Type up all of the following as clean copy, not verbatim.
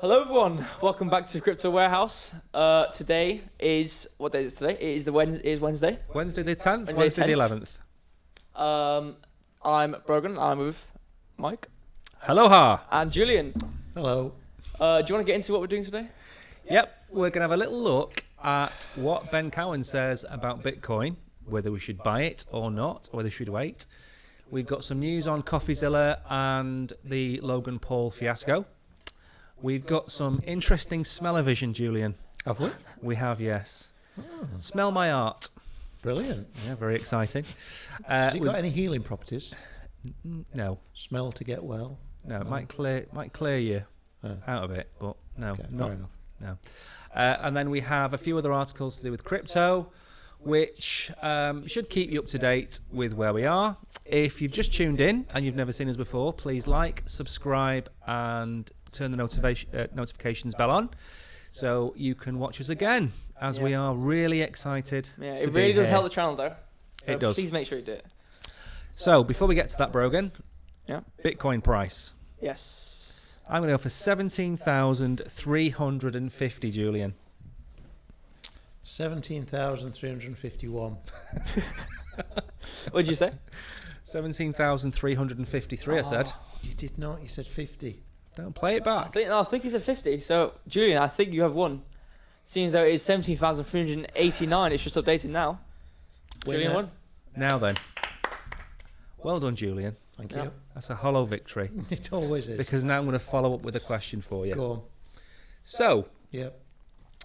Hello everyone, welcome back to Crypto Warehouse. Today is, what day is it today? It is Wednesday. Wednesday the 10th, Wednesday the 11th. I'm Brogan, I'm with Mike. Aloha. And Julian. Hello. Do you want to get into what we're doing today? Yep, we're going to have a little look at what Ben Cowen says about Bitcoin, whether we should buy it or not, or whether we should wait. We've got some news on CoffeeZilla and the Logan Paul fiasco. We've got some interesting smell-o-vision, Julian. Have we? We have, yes. Smell my art. Brilliant. Yeah, very exciting. Has it got any healing properties? No. Smell to get well? No, it might clear you out of it, but no, Okay, not fair enough. no. And then we have a few other articles to do with crypto, which should keep you up to date with where we are. If you've just tuned in and you've never seen us before, please like, subscribe, and turn the notifications bell on so you can watch us again, as we are really excited. Yeah, to it really be does here. help the channel though. So It does. Please make sure you do it. So before we get to that, Brogan, Yeah. Bitcoin price. Yes. I'm going to go for 17,350, Julian. 17,351. What did you say? 17,353, I said. You did not. You said 50. Don't play it I back. think he said 50. So, Julian, I think you have won. Seeing as though it is 17,389, it's just updated now. Julian Winner. won. Now then. Well done, Julian. Thank Yeah. you. That's a hollow victory. It always is. Because now I'm going to follow up with a question for you. Go on. So, Yep.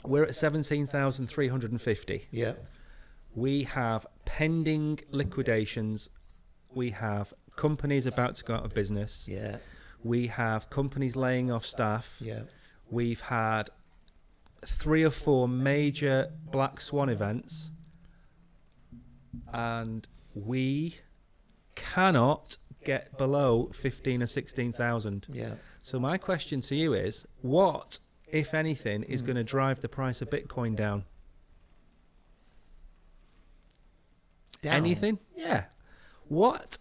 we're at 17,350. Yep. We have pending liquidations. We have companies about to go out of business. Yeah. We have companies laying off staff. Yeah. We've had 3 or 4 major black swan events. And we cannot get below 15 or 16,000. Yeah. So my question to you is, what, if anything, is going to drive the price of Bitcoin down? Down. Anything? Yeah. What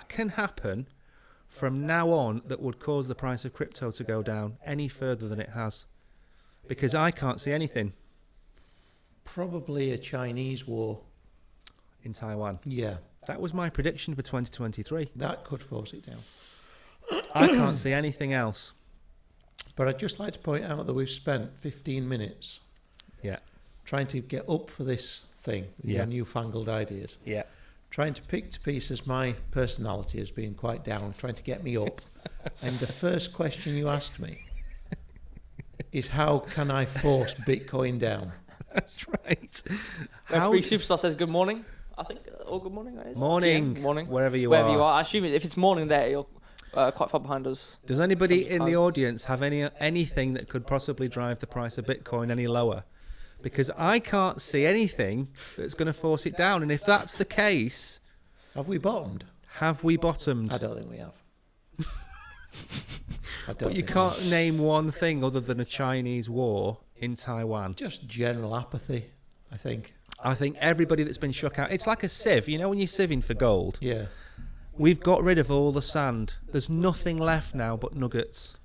can happen from now on that would cause the price of crypto to go down any further than it has? Because I can't see anything Probably a Chinese war. in Taiwan. Yeah. That was my prediction for 2023. That could force it down. I can't see anything else. But I'd just like to point out that we've spent 15 minutes Yeah. trying to get up for this thing with Yeah. your newfangled ideas. Yeah. Trying to pick to pieces my personality as being quite down, trying to get me up. And the first question you asked me is, how can I force Bitcoin down? That's right. How Free Superstar says good morning. I think, or good morning, that is. Morning. GM, morning. Wherever you Wherever are. you are. I assume if it's morning there, you're quite far behind us. Does anybody in the Time. audience have anything that could possibly drive the price of Bitcoin any lower? Because I can't see anything that's going to force it down. And if that's the case, Have we bottomed? have we bottomed? I don't think we have. I don't But you think we can't have. name one thing other than a Chinese war in Taiwan. Just general apathy, I think. I think everybody that's been shook out, it's like a sieve. You know when you're sieving for gold? Yeah. We've got rid of all the sand. There's nothing left now but nuggets.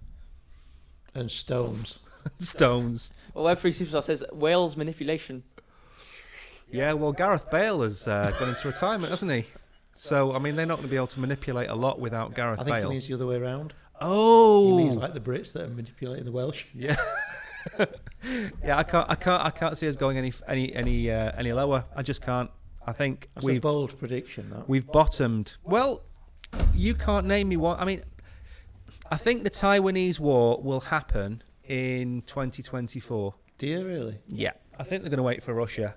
And stones. Stones. Well, Web Free Superstar says Wales manipulation. Yeah, well, Gareth Bale has gone into retirement, hasn't he? So, I mean, they're not going to be able to manipulate a lot without Gareth I think Bale. he means the other way around. Oh, He means like the Brits that are manipulating the Welsh. yeah, yeah. I can't see us going any lower. I just can't. I think That's a bold prediction, that. we've bottomed. Well, you can't name me one. I mean, I think the Taiwanese war will happen in 2024. Do you really? Yeah, I think they're going to wait for Russia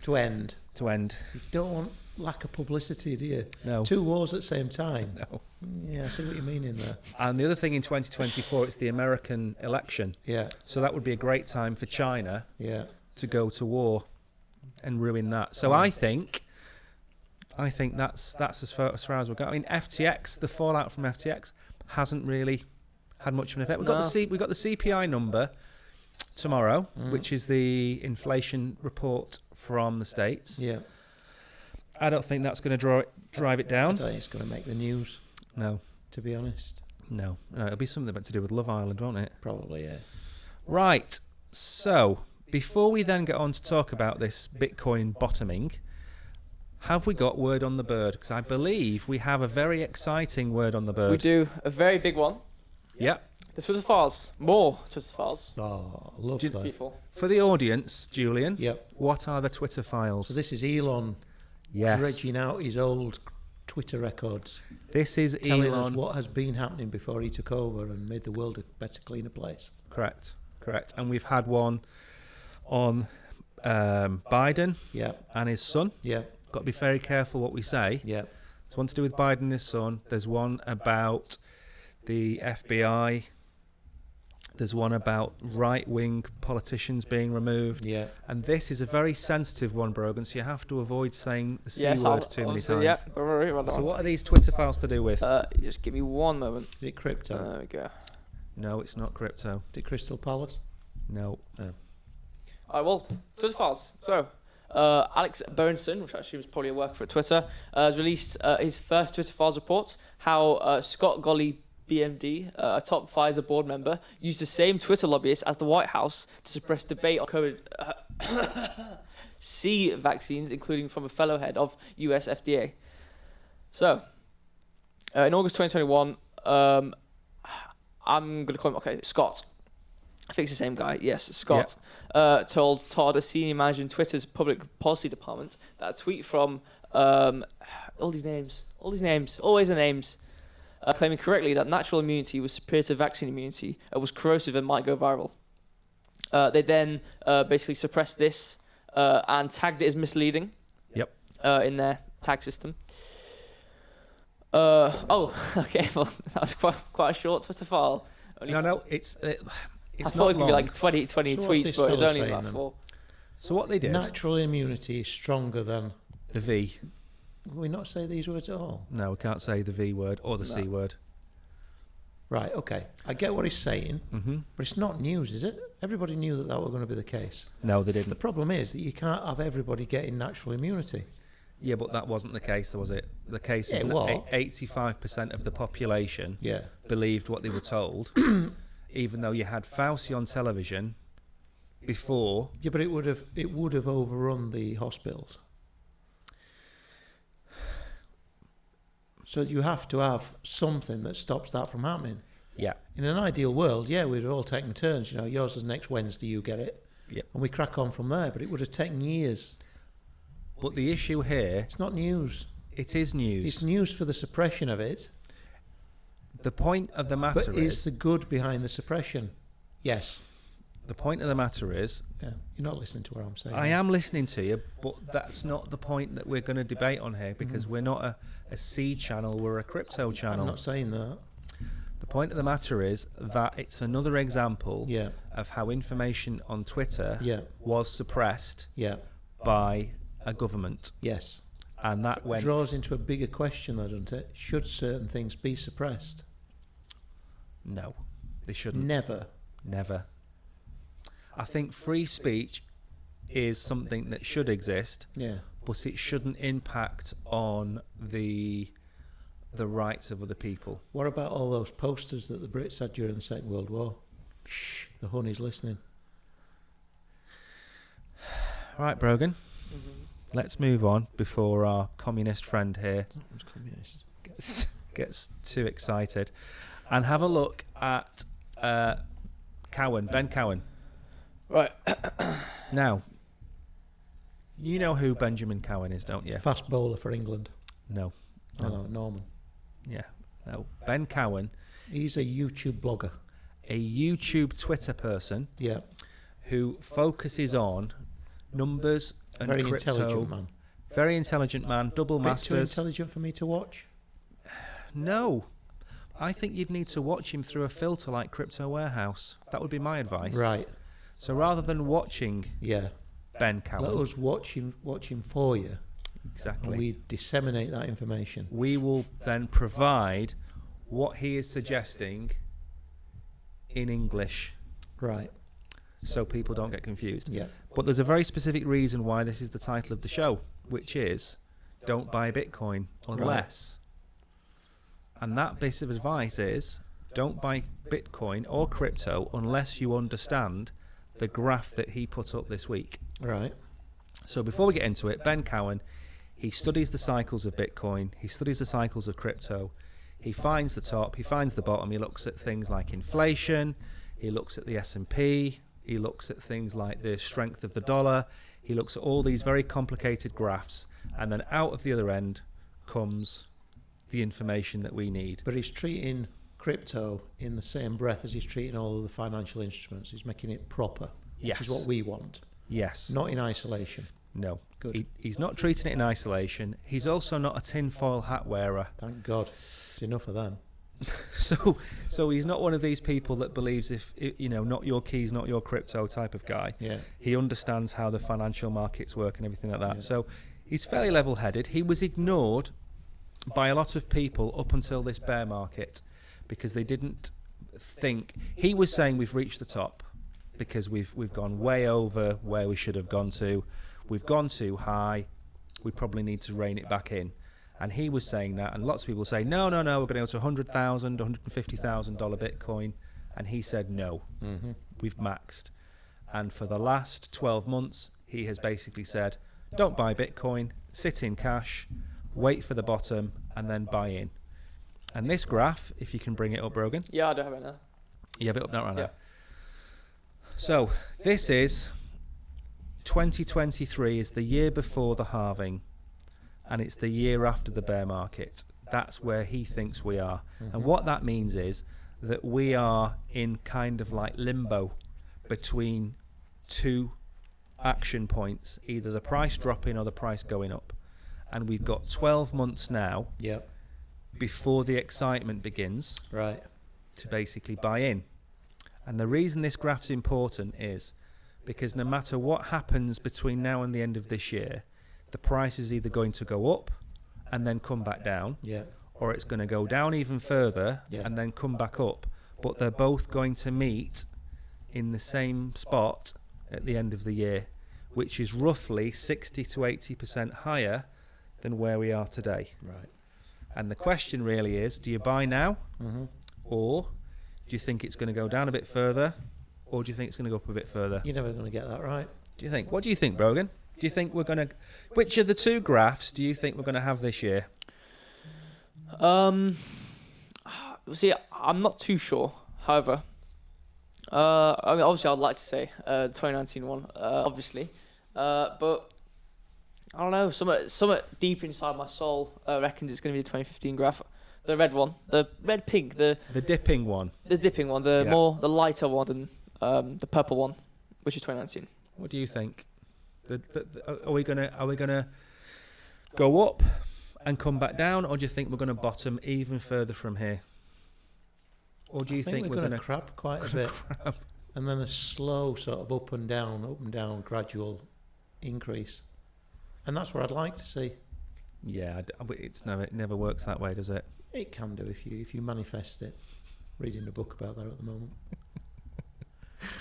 To end. to end. You don't want lack of publicity, do you? No. 2 wars at the same time. No. Yeah, I see what you mean in there. And the other thing in 2024, it's the American election. Yeah, So that would be a great time for China yeah. to go to war and ruin that. So I think that's as far as we'll go. I mean, FTX, the fallout from FTX hasn't really had much of an effect. We've got the CPI number tomorrow, which is the inflation report from the States. Yeah. I don't think that's going to drive it I down. don't think it's going to make the news, No. to be honest. No, it'll be something about to do with Love Island, won't it? Probably, yeah. Right. So, before we then get on to talk about this Bitcoin bottoming, have we got word on the bird? Because I believe we have a very exciting word on the bird. We do a very big one. Yep. The Twitter files. More Twitter files. Oh, love Did- that. Beautiful. For the audience, Julian, Yep. what are the Twitter files? So this is Elon Yes. dredging out his old Twitter records, This is telling us Elon. what has been happening before he took over and made the world a better, cleaner place. Correct. And we've had one on Biden Yeah, and his son. yeah, Got to be very careful what we say. yeah, There's one to do with Biden and his son. There's one about the FBI. There's one about right-wing politicians being removed. yeah. And this is a very sensitive one, Brogan, so you have to avoid saying the C Yes, word too many times. Yeah, don't worry about that So one. what are these Twitter files to do with? Just give me one moment. Is it crypto? There we go. No, it's not crypto. Is it Crystal Palace? No. Alright, well, Twitter files. So, Alex Berenson, which I assume is probably a worker for Twitter, has released his first Twitter files report, how Scott Golly BMD, a top Pfizer board member, used the same Twitter lobbyist as the White House to suppress debate on COVID C vaccines, including from a fellow head of US FDA. So, in August 2021, I'm going to call him, Scott. I think it's the same guy. Yes, Scott told Todd, a senior manager in Twitter's public policy department, that a tweet from all these names, always the names, claiming correctly that natural immunity was superior to vaccine immunity, was corrosive and might go viral. They then basically suppressed this and tagged it as misleading. Yep. In their tag system. Okay. Well, that was quite a short Twitter file. No, it's I not thought it was going to be long. like 20 So what's tweets, this but it's fella only saying about then? 4. So what they did, Natural immunity is stronger than... the V. Will we not say these words at all? No, we can't say the V word or the C word. Right, okay. I get what he's saying, Mm-hmm. but it's not news, is it? Everybody knew that was going to be the case. No, they The didn't. problem is that you can't have everybody getting natural immunity. Yeah, but that wasn't the case, was it? The case is Yeah, that what? 85% of the population Yeah. believed what they were told, even though you had Fauci on television before. Yeah, but it would have overrun the hospitals. So you have to have something that stops that from happening. Yeah. In an ideal world, yeah, we'd have all taken turns. You know, yours is next Wednesday, you get it. Yep. And we crack on from there. But it would have taken years. But the issue here, It's not news. it is news. It's news for the suppression of it. The point of the matter But is, is the good behind the suppression? Yes. the point of the matter is, Yeah. You're not listening to what I'm saying. I am listening to you, but that's not the point that we're going to debate on here, because we're not a C channel, we're a crypto I'm channel. not saying that. The point of the matter is that it's another example Yeah. of how information on Twitter Yeah. was suppressed Yeah. by a government, Yes. and that went. Draws into a bigger question, though, doesn't it? Should certain things be suppressed? No, they shouldn't. Never. Never. I think free speech is something that should exist, Yeah. but it shouldn't impact on the rights of other people. What about all those posters that the Brits had during the Second World War? Shh, the honey's listening. Right, Brogan, let's move on before our communist friend here Someone's communist. gets too excited, and have a look at Cowen, Ben Cowen. Right. Now, you know who Benjamin Cowen is, don't you? Fast bowler for England. No. I know, Norman. Yeah. No. Ben Cowen, He's a YouTube blogger. a YouTube Twitter person Yeah. who focuses on numbers and Very crypto. intelligent man. Very intelligent man, double Bit too masters. intelligent for me to watch. No. I think you'd need to watch him through a filter like Crypto Warehouse. That would be my advice. Right. So rather than watching Yeah. Ben Let Cowen, us watch him for you, exactly, and we disseminate that information. we will then provide what he is suggesting in English, Right. so people don't get confused. Yeah. But there's a very specific reason why this is the title of the show, which is don't buy Bitcoin unless. And that bit of advice is don't buy Bitcoin or crypto unless you understand the graph that he put up this week. Right. So before we get into it, Ben Cowen, he studies the cycles of Bitcoin, he studies the cycles of crypto, he finds the top, he finds the bottom, he looks at things like inflation, he looks at the S&P, he looks at things like the strength of the dollar, he looks at all these very complicated graphs, and then out of the other end comes the information that we need. But he's treating crypto in the same breath as he's treating all of the financial instruments. He's making it proper, Yes. which is what we want. Yes. Not in isolation. No. Good. He's not treating it in isolation. He's also not a tinfoil hat wearer. Thank God. It's enough of them. So he's not one of these people that believes if not your keys, not your crypto type of guy. Yeah. He understands how the financial markets work and everything like that. Yeah. So he's fairly level-headed. He was ignored by a lot of people up until this bear market because they didn't think. He was saying we've reached the top because we've gone way over where we should have gone to. We've gone too high. We probably need to rein it back in. And he was saying that, and lots of people say, no, we're going to go to $100,000, $150,000 Bitcoin. And he said, no, we've maxed. And for the last 12 months, he has basically said, don't buy Bitcoin, sit in cash, wait for the bottom, and then buy in. And this graph, if you can bring it up, Brogan. Yeah, I don't have it now. You have it up now, right Yeah. now. So this is 2023 is the year before the halving, and it's the year after the bear market. That's where he thinks we are. And what that means is that we are in kind of like limbo between two action points, either the price dropping or the price going up. And we've got 12 months now Yep. before the excitement begins Right. to basically buy in. And the reason this graph's important is because no matter what happens between now and the end of this year, the price is either going to go up and then come back down, Yeah. or it's going to go down even further Yeah. and then come back up. But they're both going to meet in the same spot at the end of the year, which is roughly 60 to 80% higher than where we are today. Right. And the question really is, do you buy now, or do you think it's going to go down a bit further, or do you think it's going to go up a bit further? You're never going to get that right. Do you think? What do you think, Brogan? Do you think we're going to... Which of the two graphs do you think we're going to have this year? See, I'm not too sure. However, I mean, obviously, I'd like to say the 2019 one, obviously, but I don't know. Somewhat deep inside my soul reckons it's going to be the 2015 graph, the red one, the red pink, the dipping one. the dipping one, the lighter one than the purple one, which is 2019. What do you think? Are we gonna go up and come back down, or do you think we're going to bottom even further from here? Or do you I think we're we're going to crab quite a bit, and then a slow sort of up and down, gradual increase, and that's what I'd like to see. Yeah, it never works that way, does it? It can do if you manifest it. Reading a book about that at the moment,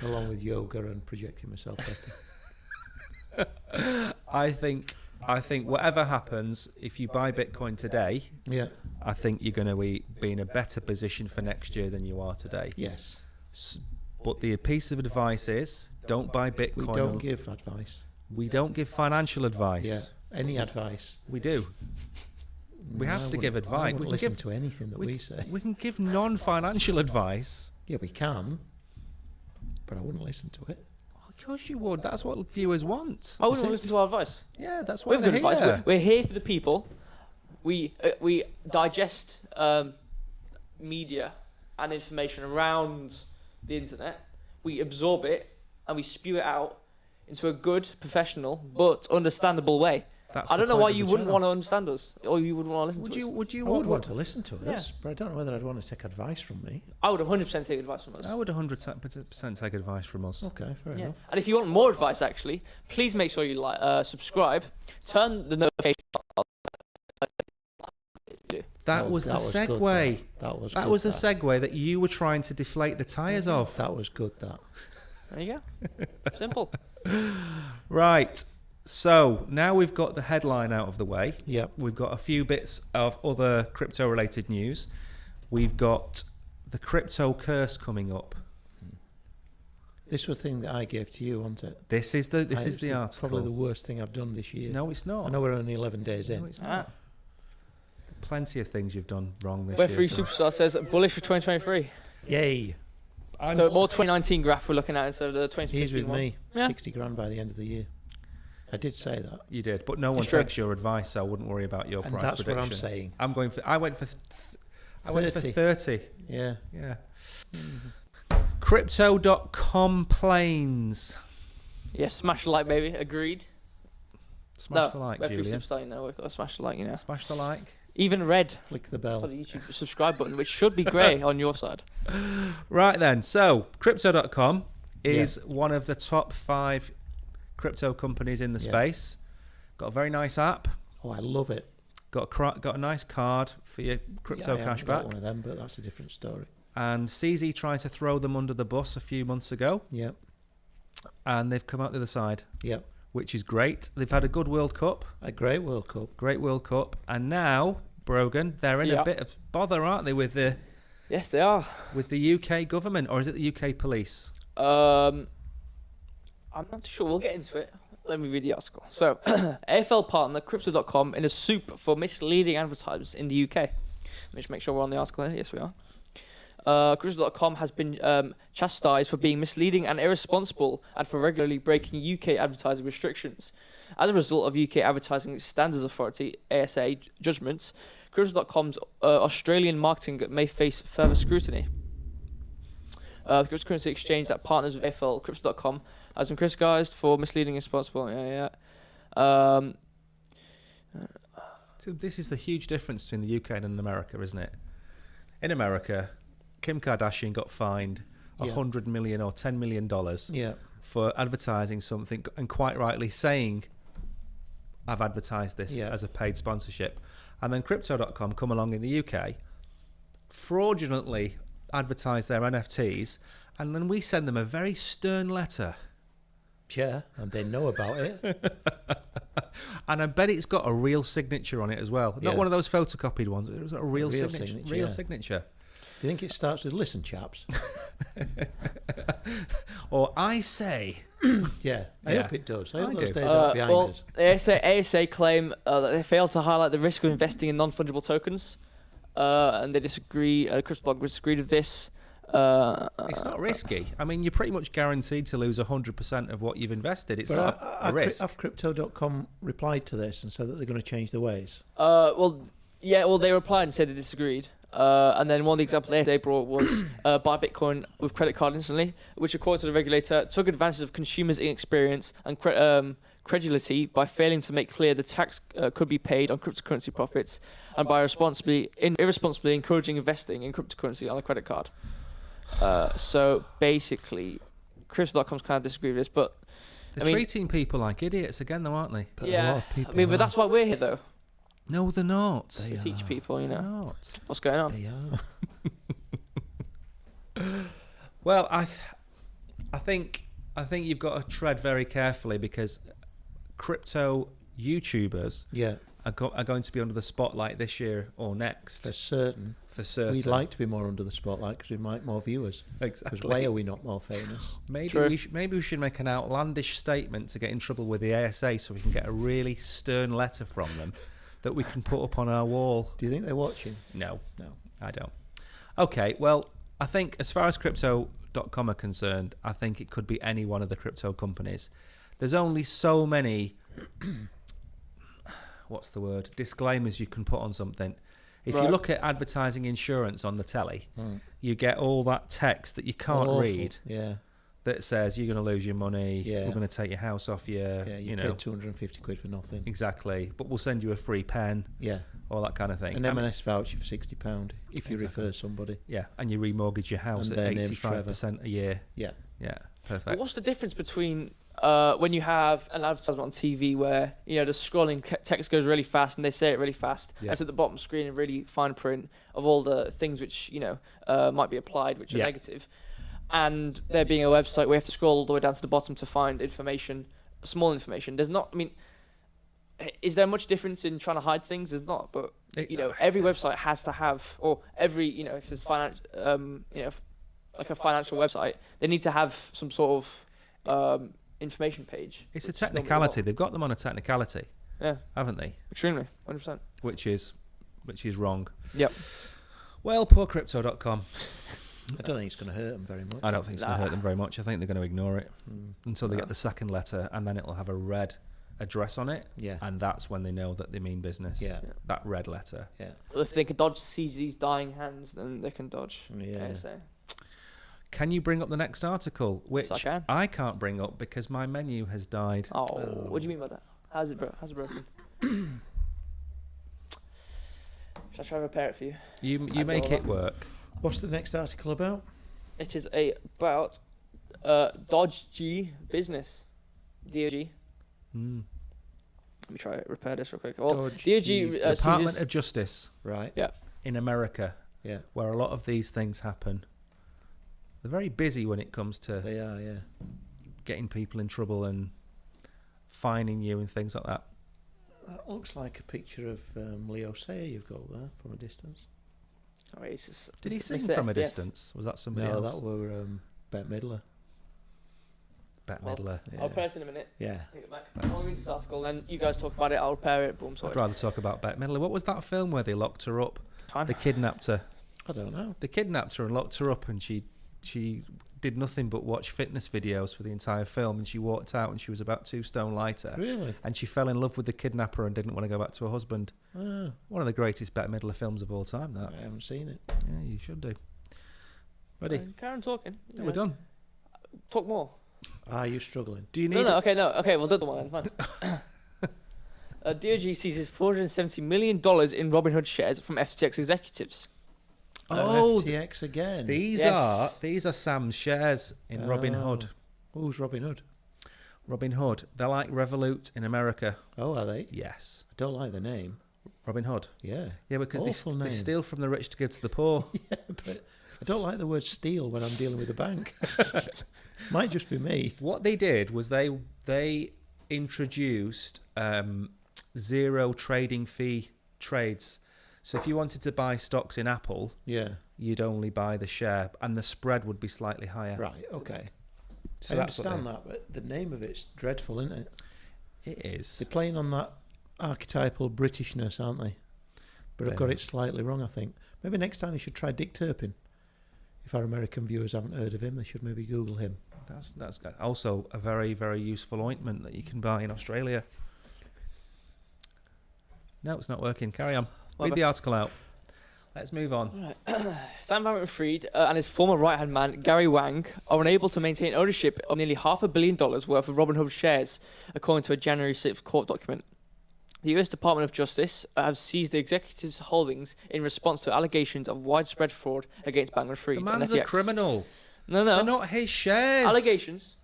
along with yoga and projecting myself better. I think whatever happens, if you buy Bitcoin today, Yeah. I think you're going to be in a better position for next year than you are today. Yes. But the piece of advice is, don't buy Bitcoin. We don't give advice. We don't give financial advice. Yeah. Any advice. We do. We No, have I to give wouldn't- I advice. wouldn't listen to anything that we say. We can give non-financial advice. Yeah, we can, but I wouldn't listen to it. Of course you would. That's what viewers want. I wouldn't listen to our advice. Yeah, that's We what have they're good advice. here. We're here for the people. We digest media and information around the internet. We absorb it and we spew it out into a good, professional, but understandable way. That's I the don't know point why of you the wouldn't channel. want to understand us, or you wouldn't want to listen Would to you? us. Would you? I would want to listen to Yeah. us, but I don't know whether I'd want to take advice from me. I would 100% take advice from us. I would 100% take advice from us. Okay, fair Yeah. enough. And if you want more advice, actually, please make sure you subscribe, turn the notification on. That Oh, was the good, segue. that was That good, was the segue that you were trying to deflate the tyres of. That was good, that. There you go. Simple. Right. So now we've got the headline out of the way. Yep. We've got a few bits of other crypto-related news. We've got the crypto curse coming up. This was the thing that I gave to you, wasn't it? This is the article. Probably the worst thing I've done this year. No, it's not. I know we're only 11 days in. No, it's not. Plenty of things you've done wrong this Where year. Free Superstar says bullish for 2023. Yay. So more 2019 graph we're looking at instead of the 2015 He's with one. me. Yeah. 60 grand by the end of the year. I did say that. You did, but no one It's true. takes your advice, so I wouldn't worry about your And price that's prediction. what I'm saying. I went for 30. Yeah. Yeah. Crypto.com planes. Yes, smash the like, baby. Agreed. Smash the like, Where Free Julian. Superstar, we've got to smash the like, Smash the like. Even red Flick the for bell. the YouTube subscribe button, which should be grey on your side. Right then, so Crypto.com is one of the top 5 crypto companies in the space. Got a very nice app. Oh, I love it. Got a nice card for your crypto I haven't got cashback. one of them, but that's a different story. And CZ tried to throw them under the bus a few months ago, Yep. and they've come out the other side, Yep. which is great. They've had a good World Cup, A great World Cup. and now Brogan, they're in a bit of bother, aren't they, with the Yes, they are. UK government, or is it the UK police? I'm not too sure. We'll get into it. Let me read the article. So, AFL partner Crypto.com in a soup for misleading advertisements in the UK. Let me just make sure we're on the article here. Yes, we are. Crypto.com has been chastised for being misleading and irresponsible and for regularly breaking UK advertising restrictions. As a result of UK Advertising Standards Authority (ASA) judgments, Crypto.com's Australian marketing may face further scrutiny. The cryptocurrency exchange that partners with AFL Crypto.com has been criticised for misleading and irresponsible. So this is the huge difference between the UK and America, isn't it? In America, Kim Kardashian got fined $100 million or $10 million for advertising something, and quite rightly saying, I've advertised this as a paid sponsorship. And then Crypto.com come along in the UK, fraudulently advertise their NFTs, and then we send them a very stern letter. Yeah, and they know about it. And I bet it's got a real signature on it as well. Not one of those photocopied ones. It's got a real signature. Real signature. Do you think it starts with "Listen, chaps"? Or I say. Yeah, I hope it does. I hope those do. days are behind us. ASA claim that they failed to highlight the risk of investing in non-fungible tokens, and they disagree. Crypto.com disagreed with this. It's not risky. I mean, you're pretty much guaranteed to lose 100% of what you've invested. It's not a risk. Have Crypto.com replied to this and said that they're going to change their ways? They replied and said they disagreed. And then one of the examples they brought was buy Bitcoin with credit card instantly, which according to the regulator took advantage of consumers' inexperience and credulity by failing to make clear the tax could be paid on cryptocurrency profits, and by irresponsibly encouraging investing in cryptocurrency on a credit card. So basically, Crypto.com's kind of disagree with this, but They're treating people like idiots again, though, aren't they? But a lot of people but that's why we're here, though. No, they're not. To teach people, They're not. what's going on. They are. Well, I think you've got to tread very carefully, because crypto YouTubers are going to be under the spotlight this year or next. For certain. We'd like to be more under the spotlight because we might more viewers. Exactly. Because why are we not more famous? Maybe we should make an outlandish statement to get in trouble with the ASA, so we can get a really stern letter from them that we can put up on our wall. Do you think they're watching? No, I don't. Okay, well, I think as far as Crypto.com are concerned, I think it could be any one of the crypto companies. There's only so many, disclaimers you can put on something. If you look at advertising insurance on the telly, you get all that text that you can't read. Yeah. That says you're going to lose your money, Yeah. we're going to take your house off you. Yeah, you paid 250 quid for nothing. Exactly. But we'll send you a free pen. Yeah. All that kind of thing. An M&S voucher for £60 if you refer somebody. Yeah, and you remortgage your house And at their name's 85% a year. Yeah. Yeah, perfect. But what's the difference between when you have an advertisement on TV where the scrolling text goes really fast and they say it really fast, and it's at the bottom screen in really fine print of all the things which might be applied, which are negative, and there being a website where you have to scroll all the way down to the bottom to find information, small information. There's not. I mean, is there much difference in trying to hide things? There's not, but every website has to have, or every if there's like a financial website, they need to have some sort of information page. It's a technicality. They've got them on a technicality. Yeah, haven't they? Extremely, 100%. Which is wrong. Yep. Well, poor Crypto.com. I don't think it's going to hurt them very much. I don't think it's going to hurt them very much. I think they're going to ignore it until they get the second letter, and then it'll have a red address on it. Yeah. And that's when they know that they mean business. Yeah. That red letter. Yeah. Well, if they can dodge these dying hands, then they can dodge. Yeah. Can you bring up the next article? Which Yes, I can. I can't bring up because my menu has died. Oh, what do you mean by that? How's it broken? Shall I try to repair it for you? You make it work. What's the next article about? It is about Dodgy Business. DOG. Let me try to repair this real quick. Well, DOG Department of Justice. Right. Yeah. In America. Yeah. Where a lot of these things happen. They're very busy when it comes to They are, yeah. getting people in trouble and fining you and things like that. That looks like a picture of Leo Sayer you've got there from a distance. Oh, Did he sing from a distance? Was that somebody else? No, that were Bette Midler. Bette Midler. Yeah. I'll repair it in a minute. Yeah. Take it back. I'll read this article, then you guys talk about it. I'll repair it. Boom, sorry. I'd rather talk about Bette Midler. What was that film where they locked her up? Fine. They kidnapped her. I don't know. They kidnapped her and locked her up, and she did nothing but watch fitness videos for the entire film, and she walked out and she was about 2 stone lighter. Really? And she fell in love with the kidnapper and didn't want to go back to her husband. Oh, One of the greatest Bette Midler films of all time, that. I haven't seen it. Yeah, you should do. Ready? Carry on talking. Yeah, we're done. Talk more. Are you struggling? Do you need... Okay, we'll do the one then, fine. DOG seizes $470 million in Robinhood shares from FTX executives. Oh, FTX again. these are Sam's shares in Robinhood. Who's Robinhood? Robinhood. They're like Revolut in America. Oh, are they? Yes. I don't like the name. Robinhood. Yeah. Yeah, because Awful they name. steal from the rich to give to the poor. Yeah, but I don't like the word steal when I'm dealing with a bank. Might just be me. What they did was they introduced zero trading fee trades. So if you wanted to buy stocks in Apple, Yeah. you'd only buy the share, and the spread would be slightly higher. Right, okay. So I that's what understand that, but the name of it's dreadful, isn't it? It is. They're playing on that archetypal Britishness, aren't they? But I've got it slightly wrong, I think. Maybe next time you should try Dick Turpin. If our American viewers haven't heard of him, they should maybe Google him. That's good. Also a very, very useful ointment that you can buy in Australia. No, it's not working. Carry on. Read the article out. Let's move on. Sam Bankman-Fried and his former right-hand man, Gary Wang, are unable to maintain ownership of nearly $500 million worth of Robinhood shares, according to a January 6th court document. The US Department of Justice has seized the executive's holdings in response to allegations of widespread fraud against Bankman-Fried. The man's and a FTX. criminal. No. They're not his shares. Allegations.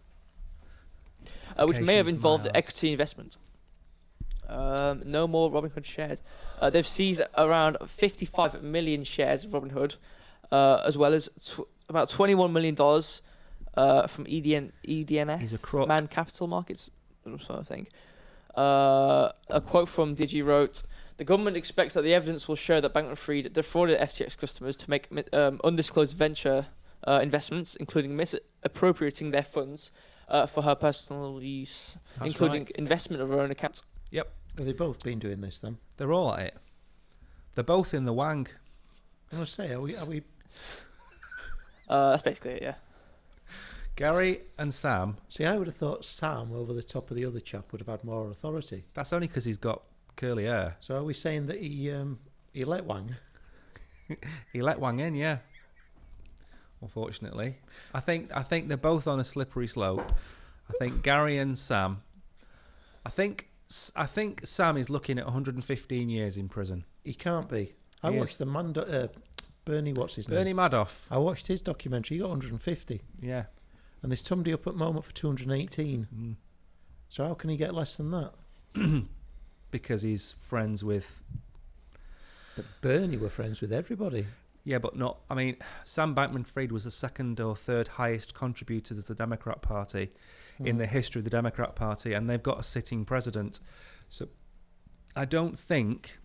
Which may have Allegations, involved Miles. equity investment. No more Robinhood shares. They've seized around 55 million shares of Robinhood, as well as about $21 million from EDNS, He's a crook. Man Capital Markets, sort of thing. A quote from Digi wrote, "The government expects that the evidence will show that Bankman-Fried defrauded FTX customers to make undisclosed venture investments, including misappropriating their funds for her personal use, That's including right. investment of her own account." Yep. Have they both been doing this then? They're all at it. They're both in the Wang. I must say, are we? That's basically it, yeah. Gary and Sam. See, I would have thought Sam over the top of the other chap would have had more authority. That's only because he's got curly hair. So are we saying that he let Wang? He let Wang in, yeah. Unfortunately, I think they're both on a slippery slope. I think Gary and Sam. I think Sam is looking at 115 years in prison. He can't be. I He watched the Bernie, what's his Bernie name? Madoff. I watched his documentary. He got 150, Yeah. and there's somebody up at the moment for 218. Mm. So how can he get less than that? Because he's friends with. But Bernie were friends with everybody. Yeah, but not. I mean, Sam Bankman-Fried was the second or third highest contributor to the Democrat Party in the history of the Democrat Party, and they've got a sitting president. So I don't think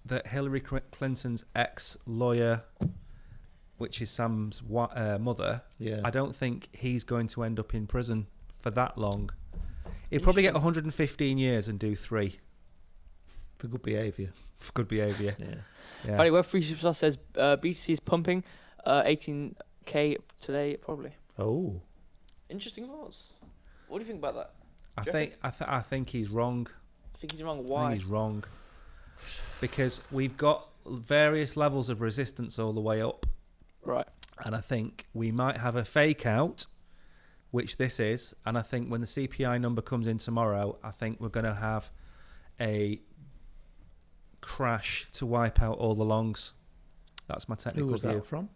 that Hillary Clinton's ex-lawyer, which is Sam's mother, Yeah. I don't think he's going to end up in prison for that long. He'd probably get 115 years and do 3 For good behaviour. for good behaviour. Yeah. Yeah. By the way, Web3 Superstar says BTC is pumping 18k today, probably. Oh. Interesting thoughts. What do you think about that? I think he's wrong. I think he's wrong. I Why? think he's wrong. Because we've got various levels of resistance all the way up. Right. And I think we might have a fake out, which this is. And I think when the CPI number comes in tomorrow, I think we're going to have a crash to wipe out all the longs. That's my technical Who was view. that from?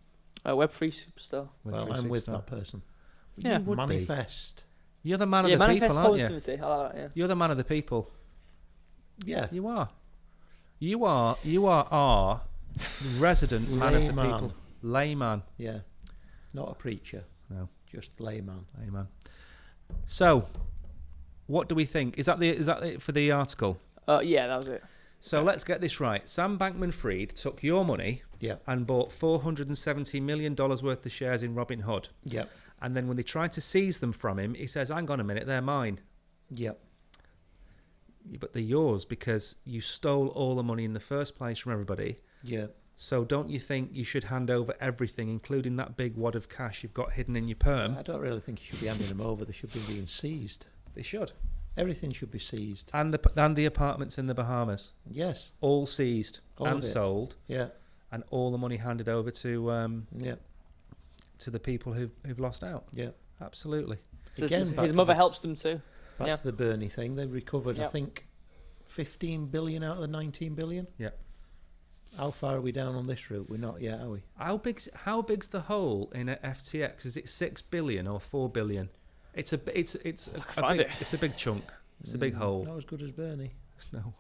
Web3 Superstar. Well, I'm with that person. Yeah. You would be. Manifest. You're the man of Yeah, the manifest people, aren't you? positivity. I like that, yeah. You're the man of the people. Yeah. You are. You are our resident man of the Layman. people. Layman. Yeah. Not a preacher. No. Just layman. Layman. So, what do we think? Is that it for the article? Yeah, that was it. So let's get this right. Sam Bankman-Fried took your money Yeah. and bought $470 million worth of shares in Robinhood. Yeah. And then when they tried to seize them from him, he says, hang on a minute, they're mine. Yeah. But they're yours because you stole all the money in the first place from everybody. Yeah. So don't you think you should hand over everything, including that big wad of cash you've got hidden in your perm? I don't really think you should be handing them over. They should be being seized. They should. Everything should be seized. And the apartments in the Bahamas, Yes. all seized All and of it. sold, Yeah. and all the money handed over to Yeah. the people who've lost out. Yeah. Absolutely. Again, back His to mother the- helps them too. That's Yeah. the Bernie thing. They recovered, I Yep. think, 15 billion out of the 19 billion. Yeah. How far are we down on this route? We're not yet, are we? How big's the hole in a FTX? Is it 6 billion or 4 billion? It's a find big, it. it's a big chunk. It's a big hole. Not as good as Bernie. No.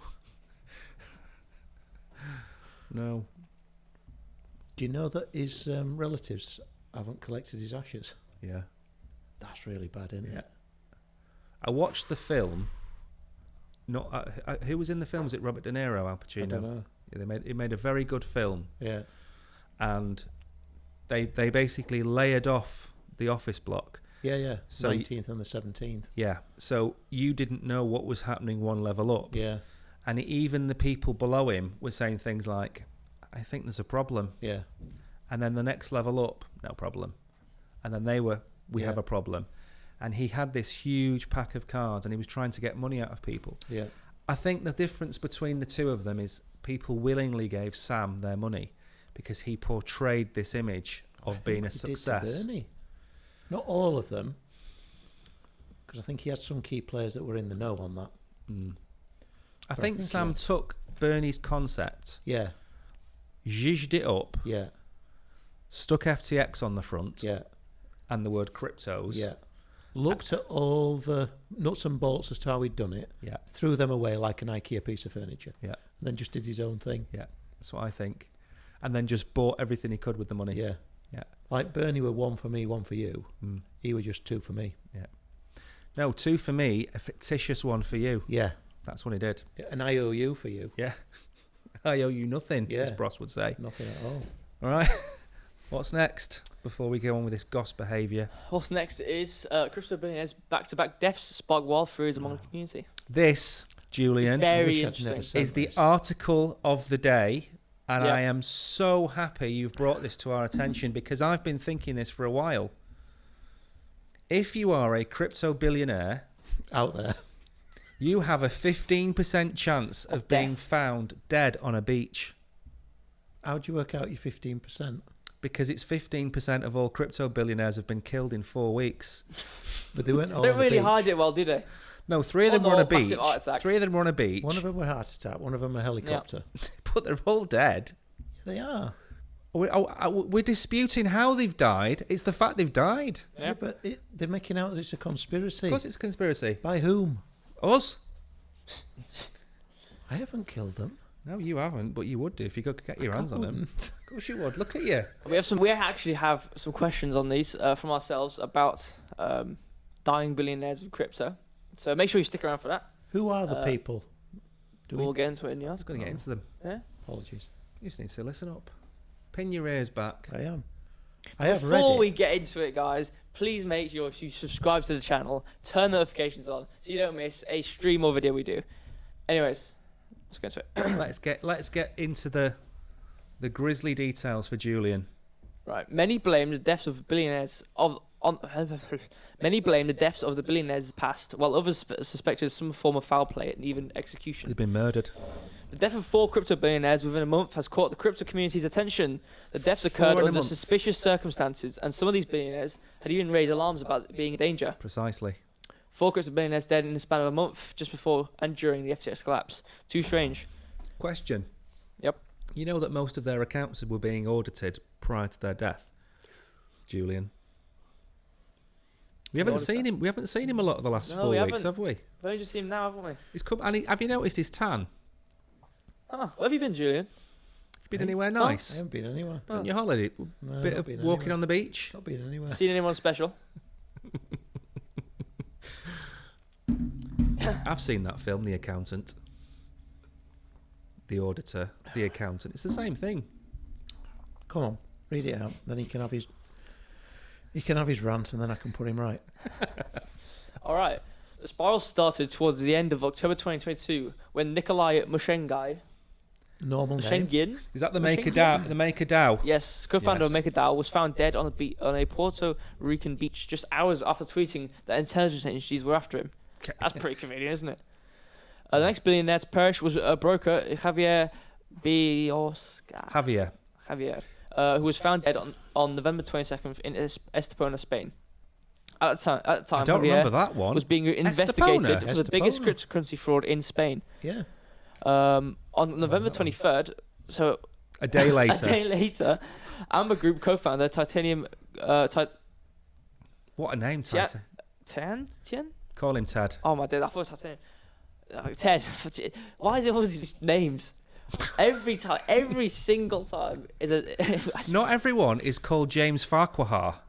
No. Do you know that his relatives haven't collected his ashes? Yeah. That's really bad, isn't Yeah. it? I watched the film. Not who was in the film? Was it Robert De Niro, Al Pacino? I don't know. Yeah, he made a very good film, Yeah. and they basically layered off the office block. Yeah, yeah. So 19th and the 17th. Yeah, so you didn't know what was happening one level up, Yeah. and even the people below him were saying things like, "I think there's a problem," Yeah. and then the next level up, no problem, and then we Yeah. have a problem, and he had this huge pack of cards, and he was trying to get money out of people. Yeah. I think the difference between the two of them is people willingly gave Sam their money because he portrayed this image of being a They did to success. Bernie. Not all of them, because I think he had some key players that were in the know on that. I I think think Sam yes. took Bernie's concept, Yeah. zhizhed it up, Yeah. stuck FTX on the front Yeah. and the word cryptos. Yeah. Looked at all the nuts and bolts as to how he'd done it, Yeah, threw them away like an IKEA piece of furniture, yeah, and then just did his own thing. yeah. That's what I think. And then just bought everything he could with the money. Yeah. Yeah. Like Bernie were one for me, one for you. Mm. He were just two for me. No, 2 for me, a fictitious 1 for you. Yeah. That's what he did. An IOU for you. Yeah. I owe you nothing, as Yeah. Bros would say. Nothing at all. All right. What's next before we go on with this goss behaviour? What's next is crypto billionaires back-to-back deaths spark wild furies among the community. This, Julian, Very wish I'd interesting. never said is the this. article of the day. And Yep. I am so happy you've brought this to our attention because I've been thinking this for a while. If you are a crypto billionaire, out there. you have a 15% chance of being death. found dead on a beach How'd you work out your 15%? because it's 15% of all crypto billionaires have been killed in 4 weeks. But they weren't all Don't on the really beach. hide it well, do they? No, 3 of them Oh, were on a no, massive beach. heart attack. 3 of them were on a beach, One of them were heart attack. One of them a helicopter. but they're all dead. Yeah, they are. We're disputing how they've died. It's the fact they've died. Yeah. Yeah, but they're making out that it's a conspiracy. Of course it's a conspiracy. By whom? Us? I haven't killed them. No, you haven't, but you would do if you could get your hands on them. Wouldn't. Of course you would. Look at you. We actually have some questions on these from ourselves about dying billionaires of crypto. So make sure you stick around for that. Who are the people? Do we? We'll get into it in the I was article. going to get into them. Yeah. Apologies. You just need to listen up. Pin your ears back. I am. I have read Before it. we get into it, guys, please make sure you subscribe to the channel, turn notifications on, so you don't miss a stream or video we do. Anyways, let's get into it. let's get into the grisly details for Julian. Right. Many blame the deaths of billionaires Many blame the deaths of the billionaires past, while others suspected some form of foul play and even execution. They've been murdered. The death of 4 crypto billionaires within a month has caught the crypto community's attention. The deaths occurred 4 in a under month. suspicious circumstances, and some of these billionaires had even raised alarms about being in danger. Precisely. 4 crypto billionaires dead in the span of a month, just before and during the FTX collapse. Too strange. Question. Yep. You know that most of their accounts were being audited prior to their death, Julian. We haven't seen him. We haven't seen him a lot of the last 4 weeks, have we? We've only just seen him now, haven't we? He's come. And have you noticed his tan? Oh, where have you been, Julian? Been anywhere I nice? haven't been anywhere. On your holiday? No, Bit not of been walking anywhere. on the beach? Not been anywhere. Seen anyone special? I've seen that film, The Accountant. The Auditor, The Accountant. It's the same thing. Come on, read it out. Then he can have his. He can have his rant, and then I can put him right. All right. The spiral started towards the end of October 2022 when Nikolai Mushengai, Normal name. Mushengin, Is that the Machine Maker DAO? The Maker DAO? yes, co-founder of Yes. MakerDAO, was found dead on a Puerto Rican beach just hours after tweeting that intelligence agencies were after him. That's pretty convenient, isn't it? The next billionaire to perish was a broker, Javier Biosca. Javier. Who was found dead on November 22nd in Estepona, Spain. At the time, I don't Javier remember that one. was being investigated Estepona? for the biggest Estepona. cryptocurrency fraud in Spain. Yeah. On November 23rd, so A day later. a day later, Amber Group co-founder Titanium What a name, Yeah. Titan. Tian? Call him Ted. Oh my god, I thought it was Titanium. Ted. Why is it always these names? Every time, every single time is a. Not everyone is called James Farquhar.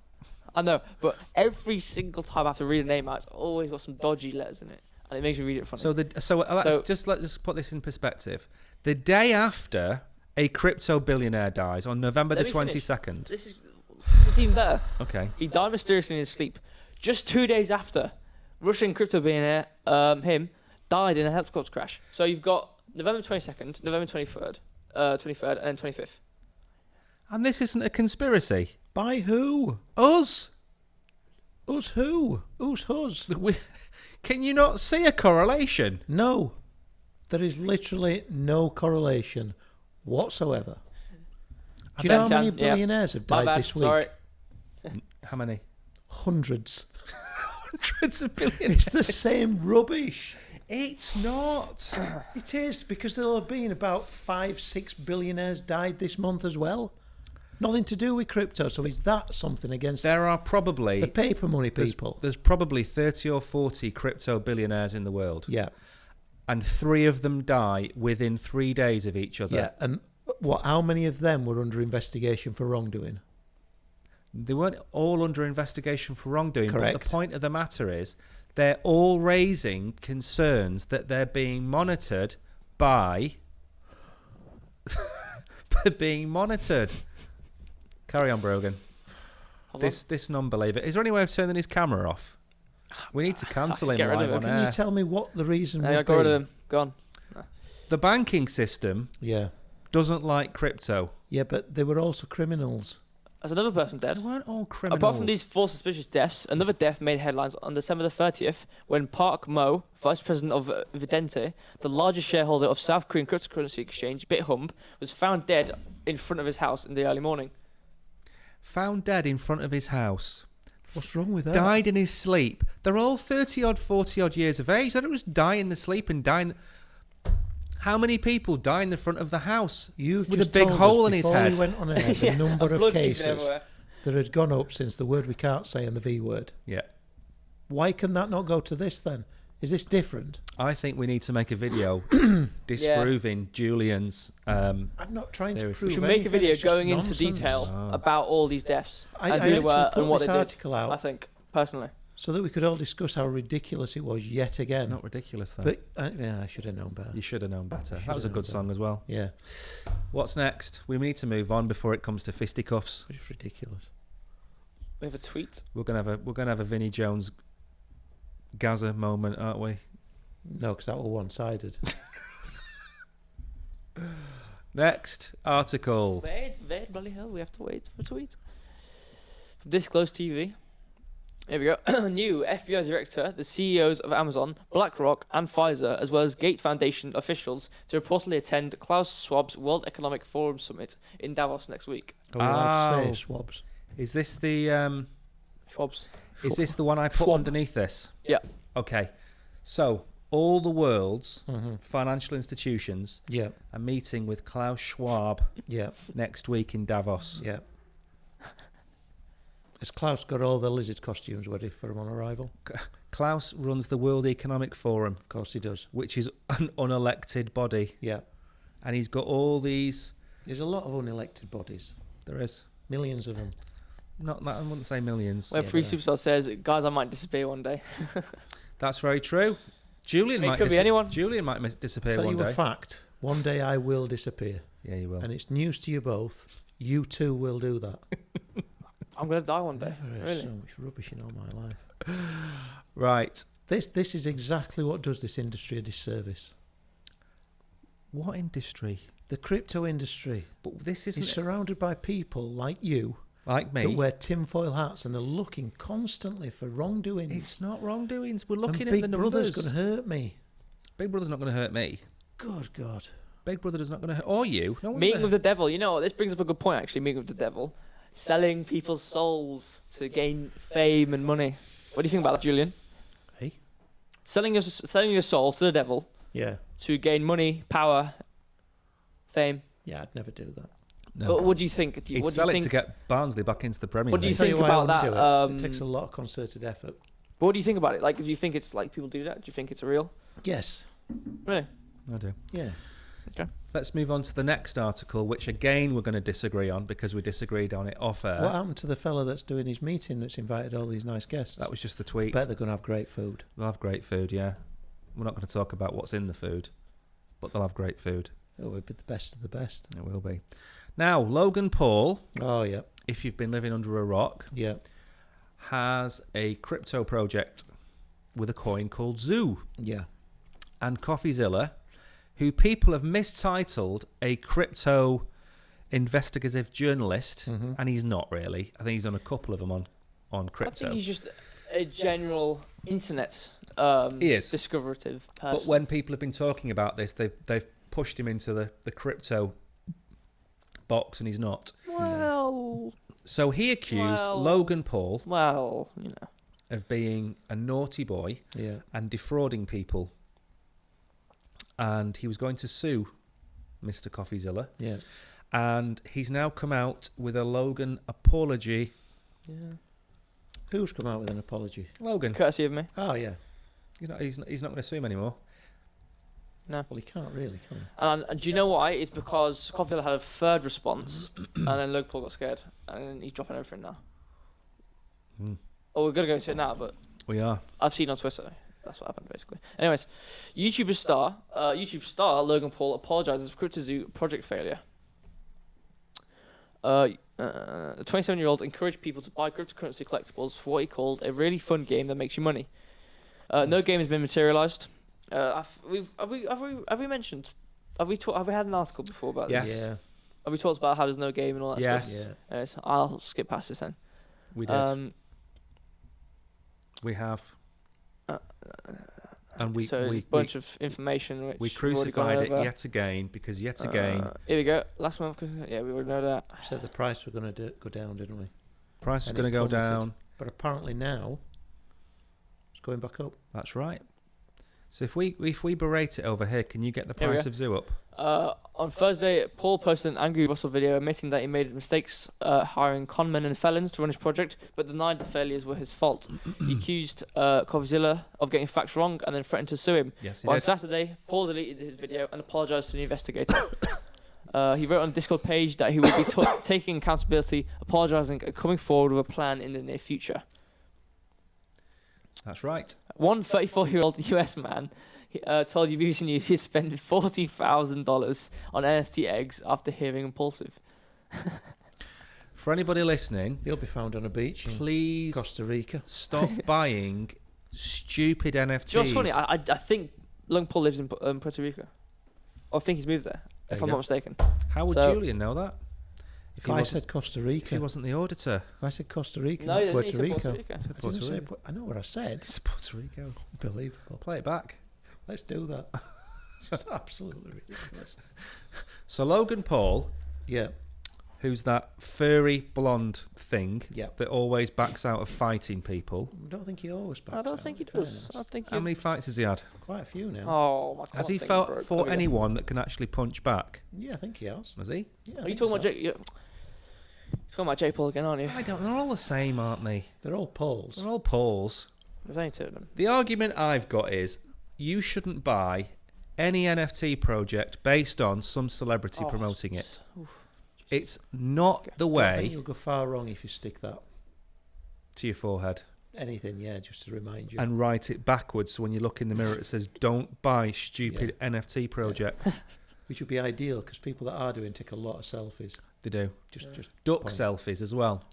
I know, but every single time I have to read a name out, it's always got some dodgy letters in it, and it makes me read it funny. Let's put this in perspective. The day after a crypto billionaire dies on November Let the me finish. 22nd. It's even better. Okay. He died mysteriously in his sleep. Just 2 days after, Russian crypto billionaire, him, died in a helicopter crash. So you've got November 22nd, November 23rd, and then 25th. And this isn't a conspiracy. By who? Us. Us who? Who's us? Can you not see a correlation? No. There is literally no correlation whatsoever. Do you know how many Yeah. billionaires have My died bad, this week? sorry. How many? Hundreds. Hundreds of billionaires. It's the same rubbish. It's not. It is, because there'll have been about 5-6 billionaires died this month as well. Nothing to do with crypto. So is that something against There are probably the paper money people? There's probably 30 or 40 crypto billionaires in the world. Yeah. And 3 of them die within 3 days of each other. Yeah. And what? How many of them were under investigation for wrongdoing? They weren't all under investigation for wrongdoing. Correct. But the point of the matter is, they're all raising concerns that they're being monitored by. They're being monitored. Carry on, Brogan. Hold on. This non-believer. Is there any way of turning his camera off? We need to cancel him Get rid of live him. on Can you air. tell me what the reason I would got rid of be? him. Go on. The banking system Yeah. doesn't like crypto. Yeah, but they were also criminals. There's another person They dead. weren't all criminals. Apart from these 4 suspicious deaths, another death made headlines on December the 30th when Park Mo, vice president of Vidente, the largest shareholder of South Korean cryptocurrency exchange BitHub, was found dead in front of his house in the early morning. Found dead in front of his house. What's wrong with that? Died in his sleep. They're all 30-odd, 40-odd years of age. They don't just die in the sleep and die in... How many people die in the front of the house You've with a just big told hole us in his before head? we went on air the Yeah, number of blood seeping cases everywhere. that had gone up since the word we can't say and the V word. Yeah. Why can that not go to this then? Is this different? I think we need to make a video disproving Julian's... I'm not trying to There is- prove We should make a anything, video it's just going into nonsense. detail Oh. about all these deaths I and who they actually were put and what this they did. article out. I think personally. So that we could all discuss how ridiculous it was yet again. It's not ridiculous, though. But I should have known better. You should have known better. Should That was a have good known song as well. Yeah, What's next? We need to move on before it comes to fisticuffs. which is ridiculous. We have a tweet. We're gonna have a Vinnie Jones Gaza moment, aren't we? No, because that was one-sided. Next article. Wait, bloody hell, we have to wait for a tweet. From Disclose TV. Here we go. New FBI director, the CEOs of Amazon, BlackRock, and Pfizer, as well as Gates Foundation officials, to reportedly attend Klaus Schwab's World Economic Forum Summit in Davos next week. Are we allowed to Oh. say swabs? Is this the Schwab's. Is this the one I put Schwab. underneath this? Yeah. Okay. So all the world's Mm-hmm. financial institutions Yeah, are meeting with Klaus Schwab yeah, next week in Davos. yeah. Has Klaus got all the lizard costumes ready for him on arrival? Klaus runs the World Economic Forum, Of course he does. which is an unelected body, Yeah. and he's got all these. There's a lot of unelected bodies. There is Millions of them. not that I wouldn't say millions. Where Yeah, Free but, Superstar says, guys, I might disappear one day. That's very true. Julian It might could be anyone. Julian might disappear Tell one you day. a fact. One day I will disappear. Yeah, you will. And it's news to you both. You too will do that. I'm going to die one day. Never heard Really? so much rubbish in all my life. Right. This is exactly what does this industry a disservice. What industry? The crypto industry But this is isn't surrounded by people like you like me. that wear tinfoil hats and are looking constantly for wrongdoings. It's not wrongdoings. We're And looking at Big the numbers. Brother's going to hurt me. Big Brother's not going to hurt me. Good God. Big Brother is not going to hurt. Or you. No one's Meeting gonna with the devil. You know what? This brings up a good point, actually. Meeting with the devil. Selling people's souls to gain fame and money. What do you think about that, Julian? Hey? Selling your soul to the devil Yeah. to gain money, power, fame. Yeah, I'd never do that. No. But what do you think? He'd What do sell you it think? to get Barnsley back into the Premier What do you League. Tell you think why I about wouldn't that, do it. It takes a lot of concerted effort. But what do you think about it? Like, do you think it's like people do that? Do you think it's real? Yes. Really? I do. Yeah. Let's move on to the next article, which again we're going to disagree on because we disagreed on it off air. What happened to the fella that's doing his meeting that's invited all these nice guests? That was just the tweet. Bet they're going to have great food. They'll have great food, yeah. We're not going to talk about what's in the food, but they'll have great food. It will be the best of the best. It will be. Now, Logan Paul, Oh, yeah. if you've been living under a rock, Yeah. has a crypto project with a coin called Zoo. Yeah. And CoffeeZilla, who people have mistitled a crypto investigative journalist, Mhm. and he's not really. I think he's done a couple of them on I crypto. think he's just a general internet He is. discoverative person. But when people have been talking about this, they've pushed him into the crypto box, and he's not. well, So he accused Well- Logan Paul you know. of being a naughty boy Yeah. and defrauding people. And he was going to sue Mr. CoffeeZilla. Yeah. And he's now come out with a Logan apology. Yeah. Who's come out with an apology? Logan, Courtesy of me. Oh, yeah. he's not going to sue him anymore. Well, he can't really, can he? And do you know why? It's because Coffee had a third response, and then Logan Paul got scared, and then he's dropping everything now. Hmm. Oh, we're gonna go into it now, but We are. I've seen on Twitter. That's what happened, basically. Anyways, YouTube star Logan Paul apologizes for CryptoZoo project failure. The 27-year-old encouraged people to buy cryptocurrency collectibles for what he called a really fun game that makes you money. No game has been materialized. Have we mentioned? Have we had an article before about Yes. this? Yeah. Have we talked about how there's no game and all that Yes. stuff? Yeah. Anyways, I'll skip past this then. We did. We have. And we so we, a bunch of information which we we've already gone crucified it over. yet again because yet again Here we go. Last month, yeah, we already know that. We said the price was going to go down, didn't we? price is and going to it go plummeted. down. But apparently now it's going back up. That's right. So if we berate it over here, can you get the Here we price go. of Zoo up? On Thursday, Paul posted an angry Russell video admitting that he made mistakes hiring conmen and felons to run his project, but denied the failures were his fault. He accused CoffeeZilla of getting facts wrong and then threatened to sue him. Yes, he On did. Saturday, Paul deleted his video and apologised to the investigator. He wrote on the Discord page that he would be taking accountability, apologising, and coming forward with a plan in the near future. That's right. One 34-year-old US man told BBC News he'd spent $40,000 on NFT eggs after hearing Impulsive. For anybody listening, He'll be found on a beach in please Costa Rica. stop buying stupid NFTs. Do you know what's funny? I think Logan Paul lives in Puerto Rico. I think he's moved there, There if you I'm go. not mistaken. How would So- Julian know that? If he I wasn't- said Costa if Rica. he wasn't the auditor. I said Costa Rica, No, not he Puerto said Rico. Puerto Rico. Said I didn't Puerto say Rico. I know what I said. It's Puerto Rico. Unbelievable. Play it back. Let's do that. It's absolutely ridiculous. So Logan Paul, Yeah. who's that furry blonde thing Yeah. that always backs out of fighting people. I don't think he always backs I don't out, think he in does. fairness. I think How many fights has he had? Quite a few now. Oh, my God. Has he fought anyone that can actually punch back? Yeah, I think he has. Has he? Yeah, I Are you think talking so. about Jake? You're talking about Jake Paul again, aren't you? I don't. They're all the same, aren't they? They're all Poles. They're all Pauls. There's only two of them. The argument I've got is you shouldn't buy any NFT project based on some celebrity Oh, promoting it. oof. It's not the I think way you'll go far wrong if you stick that. to your forehead Anything, yeah, just to remind you. and write it backwards so when you look in the mirror it says don't buy stupid NFT projects. Which would be ideal because people that are doing take a lot of selfies. They do. Just Duck point. selfies as well.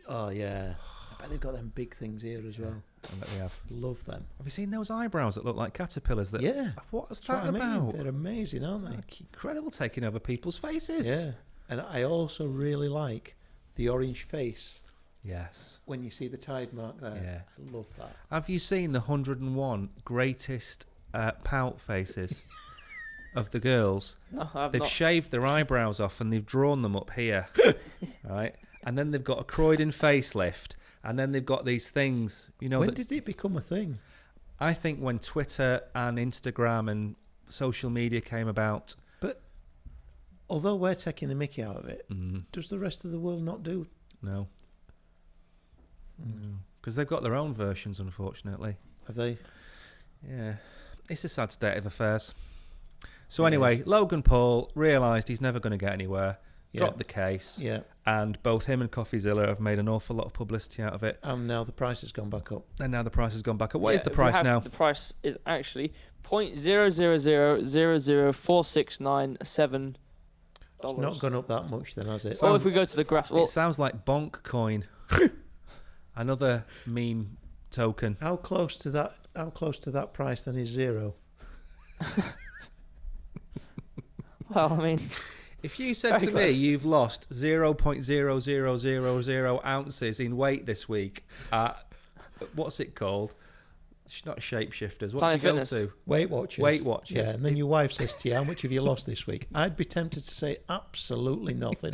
Oh yeah, I bet they've got them big things here as well. I bet we have. Love them. Have you seen those eyebrows that look like caterpillars? That Yeah, What's that's what that I mean. about? They're amazing, aren't they? Like, incredible taking over people's faces. Yeah, and I also really like the orange face Yes. when you see the tide mark there. Yeah. I love that. Have you seen the 101 greatest pout faces of the girls? No, I've They've not. shaved their eyebrows off and they've drawn them up here, right? And then they've got a Croydon facelift, and then they've got these things, you know. When That did it become a thing? I think when Twitter and Instagram and social media came about. Although we're taking the mickey out of it, Mm, does the rest of the world not do? no. Because they've got their own versions, unfortunately. Have they? Yeah, it's a sad state of affairs. So It anyway, is. Logan Paul realised he's never going to get anywhere, Yeah. dropped the case, Yeah. and both him and CoffeeZilla have made an awful lot of publicity out of it. And now the price has gone back up. And now the price has gone back up. What is Yeah, the if we price have- now? The price is actually $0.000004697. It's not gone up that much then, has it? Or if we go to the graph, well, It sounds like Bonk Coin. Another meme token. How close to that? How close to that price then is zero? well, I mean, If you said Very to me close. you've lost 0.0000 ounces in weight this week at, what's it called? It's not shapeshifters. What Planet do you go Fitness. to? Weight Watchers. Weight Watchers. Yeah, and then your wife says to you, "How much have you lost this week?" I'd be tempted to say absolutely nothing.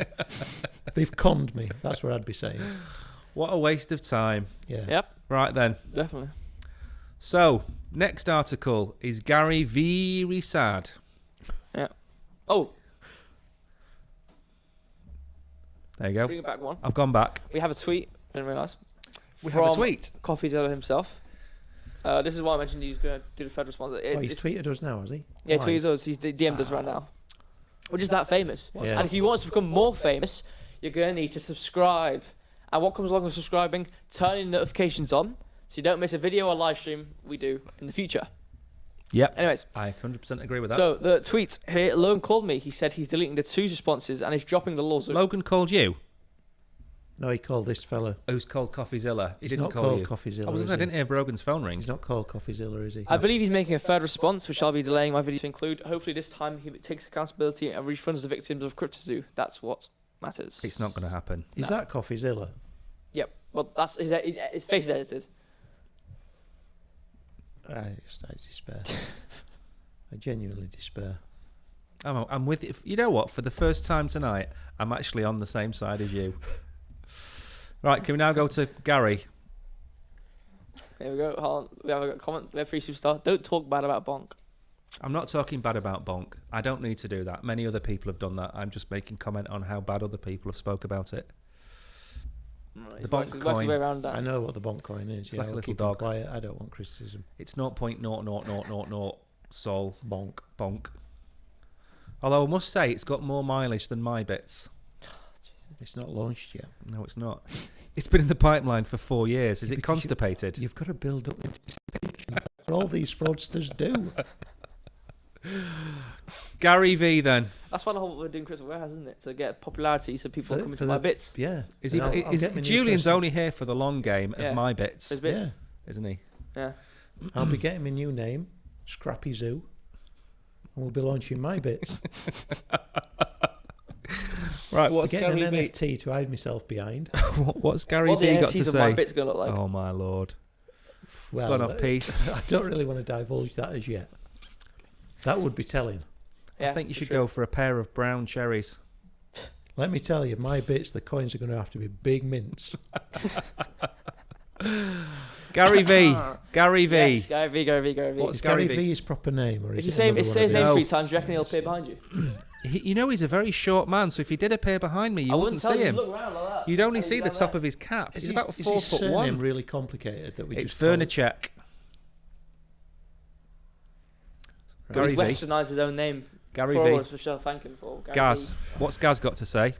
They've conned me. That's what I'd be saying. What a waste of time. Yeah. yep, Right then. definitely. So, next article is Gary very sad. Oh, There you go. bring it back one. I've gone back. We have a tweet. Didn't realise. We have a From tweet. CoffeeZilla himself. This is why I mentioned he's going to do the Fed response. Oh, he's It's- tweeted us now, has he? yeah, Why? tweeted us. He's DM'd us right now. We're just that famous. Yeah. And if you want to become more famous, you're going to need to subscribe. And what comes along with subscribing? Turning notifications on so you don't miss a video or live stream we do in the future. Yep. Anyways, I 100% agree with that. so the tweet here, Logan called me. He said he's deleting the two responses and he's dropping the lawsuit. Logan called you, No, he called this fella. who's called CoffeeZilla. He He's didn't not call called you. CoffeeZilla. I was is I he? didn't hear Brogan's phone ring. He's not called CoffeeZilla, is he? I believe he's making a third response, which I'll be delaying my video to include. Hopefully this time he takes accountability and refunds the victims of CryptoZoo. That's what matters. It's not going to happen. Is that CoffeeZilla? Yep. Well, that's his face is edited. I despair. I genuinely despair. I'm with you. You know what? For the first time tonight, I'm actually on the same side as you. Right, can we now go to Gary? There we go. Hold on. We have a comment. We have free superstar. Don't talk bad about Bonk. I'm not talking bad about Bonk. I don't need to do that. Many other people have done that. I'm just making comment on how bad other people have spoke about it. Right, The he works Bonk his coin. way around that. I know what the bonk coin is. It's Yeah, like a I'll little keep him dog. quiet. I don't want criticism. It's 0.00000 sol Bonk. bonk. Although I must say, it's got more mileage than my bits. It's not launched yet. No, it's not. It's been in the pipeline for 4 years. Is it Because constipated? You've got to build up anticipation. That's what all these fraudsters do. Gary V then. That's why the whole we're doing Crystal Warehouse, isn't it? To get popularity so people For- come for into my the- bits. Yeah. Is he? I'll Is get my new Julian's person. only here for the long game Yeah. of my bits, His bits. Yeah. isn't he? Yeah. I'll be getting my new name, Scrappy Zoo, and we'll be launching my bits. Right. What's Getting Gary an V? NFT to hide myself behind. What's Gary What the V got to NFTs of my say? bits gonna look like? Oh my lord! It's Well, gone off piste. I don't really want to divulge that as yet. That would be telling. Yeah, I think you for should sure. go for a pair of brown cherries. Let me tell you, my bits, the coins are going to have to be big mints. Gary V. Gary V. Yes, Gary V. Gary V. Gary V. What's Is Gary Gary V? V his proper name, or If is you it say another his one of name No. 3 times, do you reckon he'll appear behind you? You know he's a very short man, so if he did appear behind me, you I wouldn't tell see you to him. look around like that. You'd only And see he's the down top there. of his cap. Is He's his- about is 4 his foot surname one. really complicated that we It's just call it? Vernichek. But Gary he's V. westernised his own name. Gary for V. us, we shall thank him for. Gary Gaz. V. What's Gaz got to say?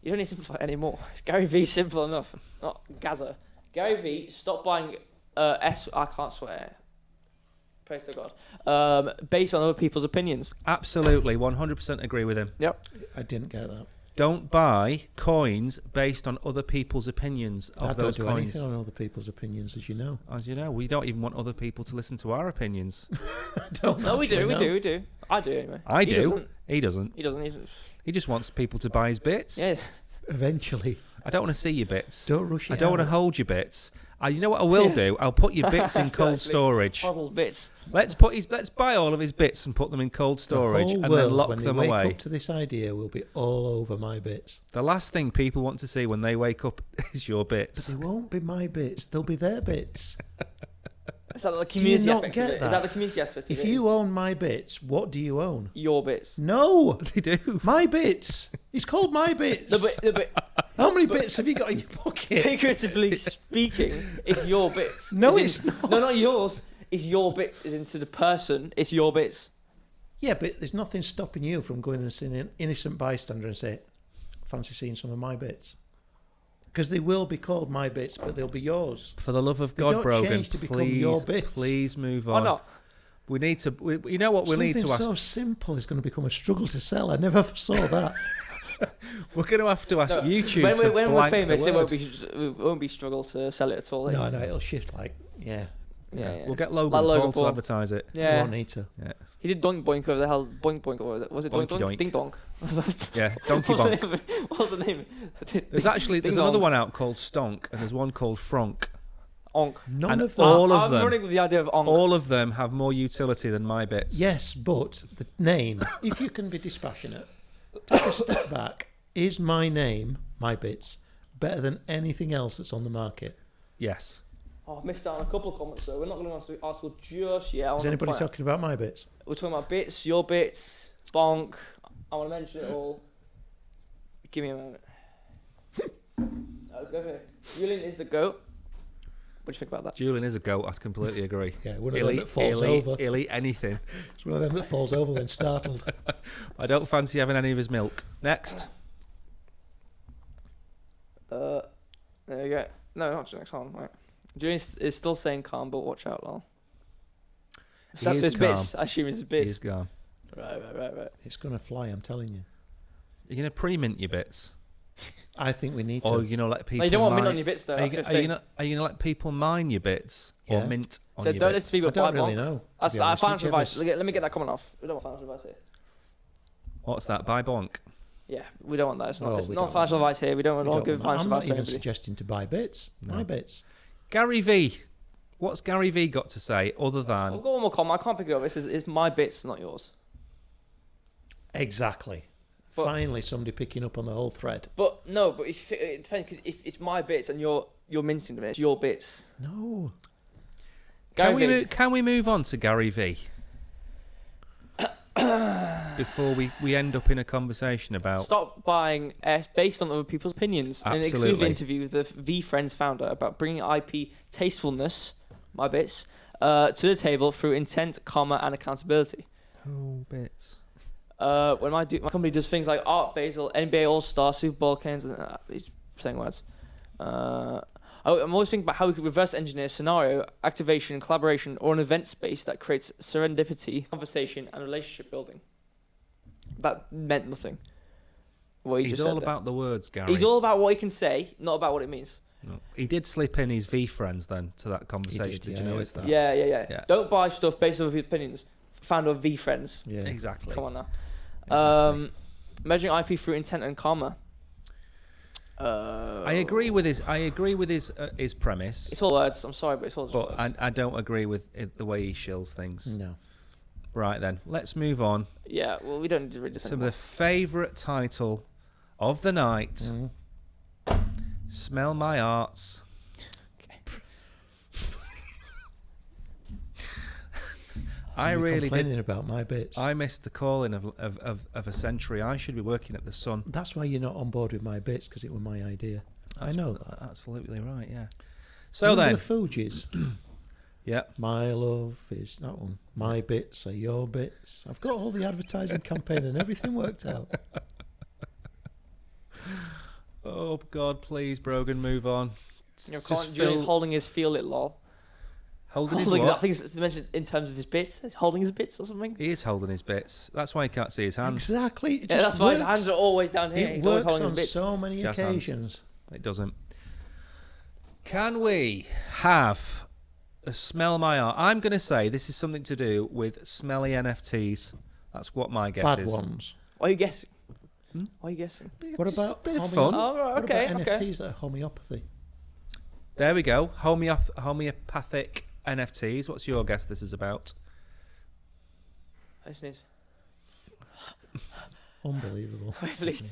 You don't need to simplify it anymore. It's Gary V. Simple enough. Not Gaza. Gary V. Stop buying I can't swear. Praise to God. Based on other people's opinions. Absolutely, 100% agree with him. I didn't get that. Don't buy coins based on other people's opinions I of don't those do coins. anything on other people's opinions, as you know. As you know, we don't even want other people to listen to our opinions. I don't No, we actually do. We know. do. We do. I do anyway. I He do. doesn't. He doesn't. He doesn't. He doesn't. He just wants people to buy his bits. Yeah. Eventually. I don't want to see your bits. Don't rush it I don't want to out. hold your bits. You know what I will do? I'll put your bits in That's cold actually storage. Huddled bits. Let's buy all of his bits and put them in cold storage The whole and world, then lock when them they wake away. up to this idea, will be all over my bits. The last thing people want to see when they wake up is your But bits. they won't be my bits. They'll be their bits. Is that the you community not aspect get of it? Is that? that the community aspect of If it? you own my bits, what do you own? Your bits. No, They do. my bits. It's called my bits. How many bits have you got in your pocket? Figuratively speaking, it's your bits. No, As in- it's not. No, not yours. It's your bits. Is into the person. It's your bits. Yeah, but there's nothing stopping you from going and seeing an innocent bystander and say, fancy seeing some of my bits. Because they will be called my bits, but they'll be yours. For the love of They God, don't Brogan, change to become your bits. please move Why on. not? We need to. You know what we need Something to ask? so simple is going to become a struggle to sell. I never saw that. We're going to have to ask No, YouTube when to we're blank famous, the it word. won't be struggle to sell it at all. No, it'll shift Yeah. We'll get Logan Like Logan Paul to Paul. advertise it. You Yeah. won't need to. He did Doink Boink over the hell. Boink Boink over the, was it Doink Boinky Doink? Doink. Ding Donk. Yeah, Donkey What's the Bonk. name of it? What's the name? There's Ding another Dong. one out called Stonk, and there's one called Fronk. Onk. None And of them. all of I'm them- running with the idea of Onk. All of them have more utility than my bits. Yes, but the name, if you can be dispassionate, take a step back. Is my name, my bits, better than anything else that's on the market? Yes. Oh, I've missed out on a couple of comments though. We're not going to answer the article just yet. Is anybody talking about my bits? We're talking about bits, your bits, bonk. I want to mention it all. Give me a moment. Let's go for it. Julian is the goat. What do you think about that? Julian is a goat. I completely agree. Yeah, one of He'll them eat, that falls he'll eat- over. he'll eat anything. It's one of them that falls over when startled. I don't fancy having any of his milk. Next. There you go. No, not next one. Right. Julian is still saying calm, but watch out, lol. He That's is his bits. I assume it's his bits. He's gone. Right. It's going to fly, I'm telling you. You're going to pre-mint your bits? I think we need to. Or you know, let people No, you don't want mint mine- on your bits though. Are you, That's are the you gonna let people mine your bits or Yeah. mint on So your don't bits? listen to people I don't buy really bonk. know. That's to be honest. financial advice. Whichever's- Let me get that comment off. We don't want financial advice here. What's that? Buy bonk. Yeah, we don't want that. It's not, Well, it's we not don't financial want advice here. We don't we want to don't give want that. financial I'm not advice to even anybody. suggesting to buy bits. No. My bits. Gary V. What's Gary V got to say other I've than got one more comment. I can't pick it up. It's my bits, not yours. Exactly. But- Finally, somebody picking up on the whole thread. But no, but if it depends because if it's my bits and you're mincing them, it's your bits. No. Gary V. can we move on to Gary V? Before we end up in a conversation about Stop buying based on other people's opinions. In an exclusive Absolutely. interview with the V Friends founder about bringing IP tastefulness, my bits, to the table through intent, comma, and accountability. oh bits. When my company does things like Art Basel, NBA All Star, Super Bowl cans, and he's saying words. I'm always thinking about how we could reverse engineer scenario, activation, collaboration, or an event space that creates serendipity, conversation, and relationship building. That meant nothing. What He's just all said there. about the words, Gary. He's all about what he can say, not about what it means. No. He did slip in his V friends then to that conversation. Did you notice that? Yeah. Don't buy stuff based on his opinions. Found on V friends. Yeah. Exactly. Come on now. Exactly. Measuring IP through intent and karma. I agree with his premise. It's all words. I'm sorry, but it's all just But words. I don't agree with the way he shills things. No. Right then, let's move on. Yeah, well, we don't need to read this So anymore. the favourite title of the night, Smell My Arts. I You're really complaining did. about my bits. I missed the calling of a century. I should be working at the Sun. That's why you're not on board with my bits, because it was my idea. I know that. Absolutely right. Yeah. So Remember then, the Fugees. yeah. My love is that one. My bits are your bits. I've got all the advertising campaign and everything worked out. Oh God, please, Brogan, move on. Julian's holding his feel it lol. Holding his I what? think it's mentioned in terms of his bits. He's holding his bits or something. He is holding his bits. That's why he can't see his hands. Exactly. It Yeah, just that's why his works. hands are always down here. It He's always works holding his on bits. so many Jazz hands. occasions. It doesn't. Can we have a Smell My Art? I'm going to say this is something to do with smelly NFTs. That's what my guess Bad is. ones. Why are you guessing? Why are you guessing? What about bit of homeo- fun? Oh, right, What okay, about okay. NFTs that are homeopathy? There we go. Homeopathic NFTs. What's your guess this is about? I sneeze. Unbelievable. Please.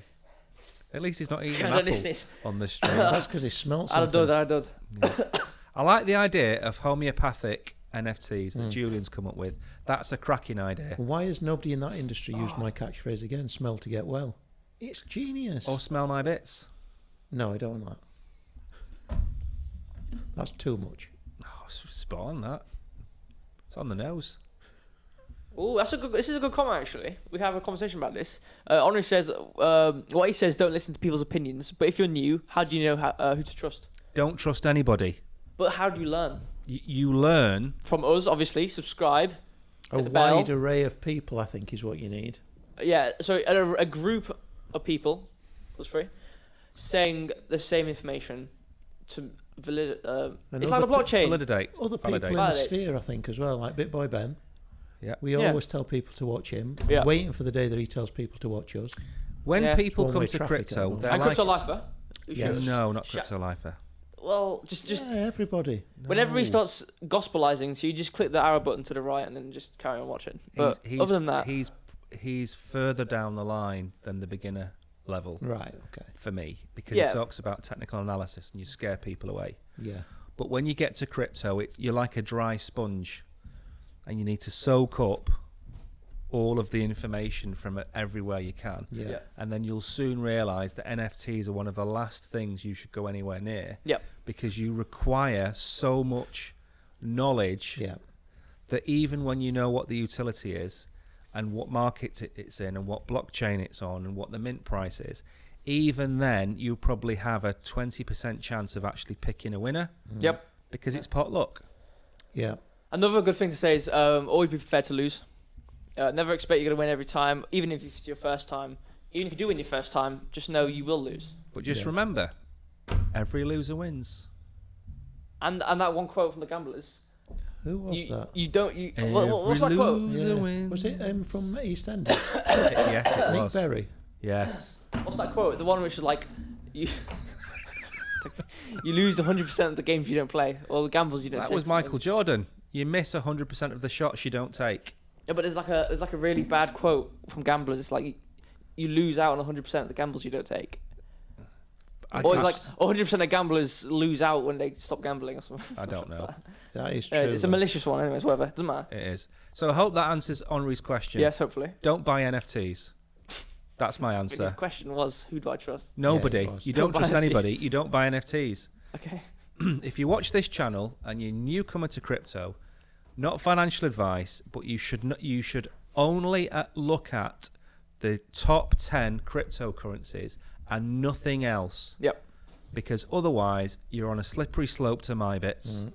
At least he's not eating I an don't apple sneeze. on this stream. That's because he smelt I something. did. I like the idea of homeopathic NFTs that Julian's come up with. That's a cracking idea. Why has nobody in that industry used my catchphrase again? Smell to get well. It's genius. Or smell my bits. No, I don't want that. That's too much. Oh, it's spot on that. It's on the nose. Oh, this is a good comment actually. We can have a conversation about this. Henri says, what he says, don't listen to people's opinions. But if you're new, how do you know who to trust? Don't trust anybody. But how do you learn? You learn. From us, obviously. Subscribe. A hit the bell. wide array of people, I think, is what you need. Yeah, so a group of people, that's free, saying the same information to valid. And It's like a other blockchain. Validate. Other people Validate. in the Validate. sphere, I think, as well, like Bit Boy Ben. Yeah. We Yeah. always tell people to watch him, Yeah. waiting for the day that he tells people to watch us. When Yeah. people One-way come to traffic at the crypto, moment. they're And like, Crypto Lifer. who Yes. should- no, not Sh- Crypto Lifer. Well, just Yeah, everybody. whenever he No. starts gospelizing, so you just click the arrow button to the right and then just carry on watching. But other than that, he's further down the line than the beginner level Right, okay. for me because Yeah. he talks about technical analysis and you scare people away. Yeah. But when you get to crypto, you're like a dry sponge, and you need to soak up all of the information from everywhere you can. Yeah. Yeah. And then you'll soon realise that NFTs are one of the last things you should go anywhere near. Yep. Because you require so much knowledge Yeah. that even when you know what the utility is and what market it's in and what blockchain it's on and what the mint price is, even then you probably have a 20% chance of actually picking a winner Yep. because it's pot luck. Yeah. Another good thing to say is always be prepared to lose. Never expect you're going to win every time, even if it's your first time. Even if you do win your first time, just know you will lose. But just Yeah. remember, every loser wins. And that one quote from the Gamblers. Who was that? You don't. What's that quote? Loser wins. Was it from EastEnders? Yes, it Nick was. Berry. Yes. What's that quote? The one which is like, you you lose 100% of the games you don't play, or the gambles you don't take. That was Michael Jordan. You miss 100% of the shots you don't take. Yeah, but there's like a really bad quote from Gamblers. It's like you lose out on 100% of the gambles you don't take. Or it's like 100% of gamblers lose out when they stop gambling or something. I don't know. That is true. It's a though. malicious one, anyways. Whatever, doesn't matter. It is. So I hope that answers Henri's question. Yes, hopefully. Don't buy NFTs. That's my His answer. question was, who do I trust? Nobody. it was. You don't Don't buy trust NFTs. anybody. You don't buy NFTs. Okay. If you watch this channel and you're newcomer to crypto, not financial advice, but you should only look at the top 10 cryptocurrencies and nothing else. Yep. because otherwise you're on a slippery slope to my bits.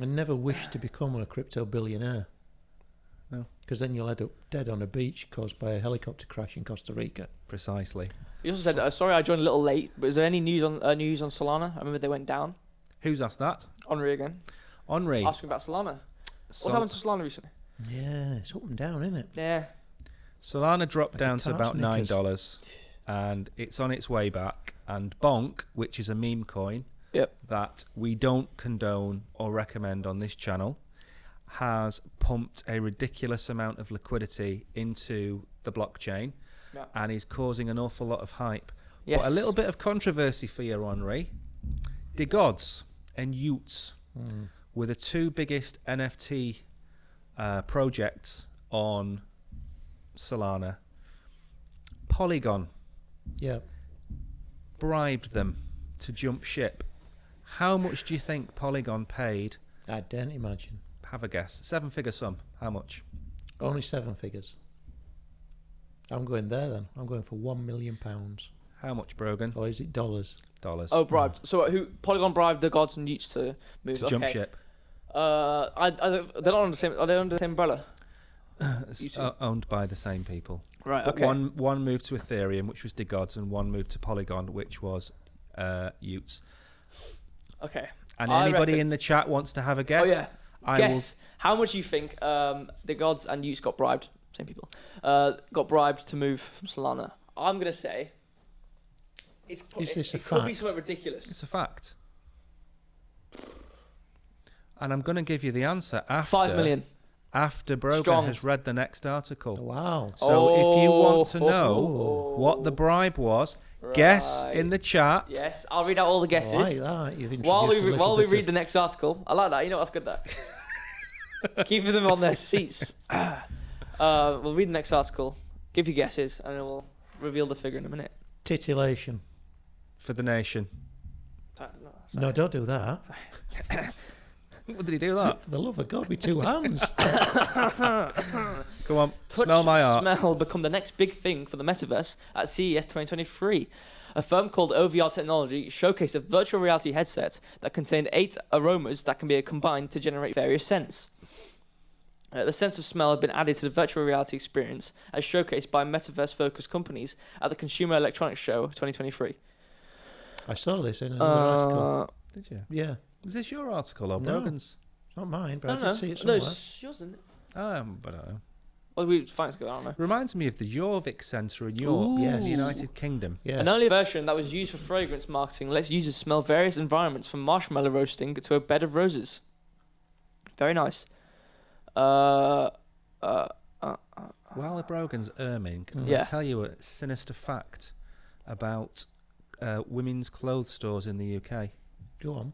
I never wish to become a crypto billionaire. No. Because then you'll end up dead on a beach caused by a helicopter crash in Costa Rica. Precisely. You also said, sorry, I joined a little late, but is there any news on Solana? I remember they went down. Who's asked that? Henri again. Henri. Asking about Solana. What happened to Solana recently? Yeah, it's up and down, isn't it? Yeah. Solana dropped Like down a to tart about Snickers. $9, and it's on its way back. And Bonk, which is a meme coin Yep. that we don't condone or recommend on this channel, has pumped a ridiculous amount of liquidity into the blockchain Yeah. and is causing an awful lot of hype. Yes. But a little bit of controversy for you, Henri. The Gods and Utes were the two biggest NFT projects on Solana. Polygon Yeah. bribed them to jump ship. How much do you think Polygon paid? I don't imagine. Have a guess. 7-figure sum. How much? Only 7 figures. I'm going there then. I'm going for £1 million. How much, Brogan? Or is it dollars? Dollars. Oh, bribed. So who? Polygon bribed the gods and Utes to move. To jump okay. ship. They're not on the same. Are they under the same umbrella? It's owned by the same people. Right. But Okay. one moved to Ethereum, which was the Gods, and one moved to Polygon, which was Utes. Okay. And I anybody reckon- in the chat wants to have a guess? Oh yeah. I Guess how much you think the gods and Utes got bribed? Same people. Got bribed to move from Solana. I'm gonna say. Is this a it could be fact? something ridiculous. It's a fact. And I'm going to give you the answer after 5 million. after Brogan Strong. has read the next article. Wow. So if you want to Oh. know what the bribe was, guess Right. in the chat. Yes, I'll read out all the I guesses. like that. You've introduced While we a little bit read of- the next article, I like that. You know what's good that. Keeping them on their seats. We'll read the next article, give you guesses, and then we'll reveal the figure in a minute. titillation. For the nation. No, don't do that. What did he do that? For the love of God, with 2 hands. Come on, Touch, smell my art. smell become the next big thing for the metaverse at CES 2023. A firm called OVR Technology showcased a virtual reality headset that contained 8 aromas that can be combined to generate various scents. The sense of smell had been added to the virtual reality experience as showcased by metaverse-focused companies at the Consumer Electronics Show 2023. I saw this in another article. Did you? Yeah. Is this your article or No. Brogan's? It's not mine, but No, I did no, see it no, somewhere. it's yours, isn't it? But I don't know. Well, we find it, I don't know. Reminds me of the Jorvik Centre in York, Ooh. Yes. in the United Kingdom. Yes. An early version that was used for fragrance marketing lets users smell various environments from marshmallow roasting to a bed of roses. Very nice. While Brogan's erming, I'm Yeah. going to tell you a sinister fact about women's clothes stores in the UK. Go on.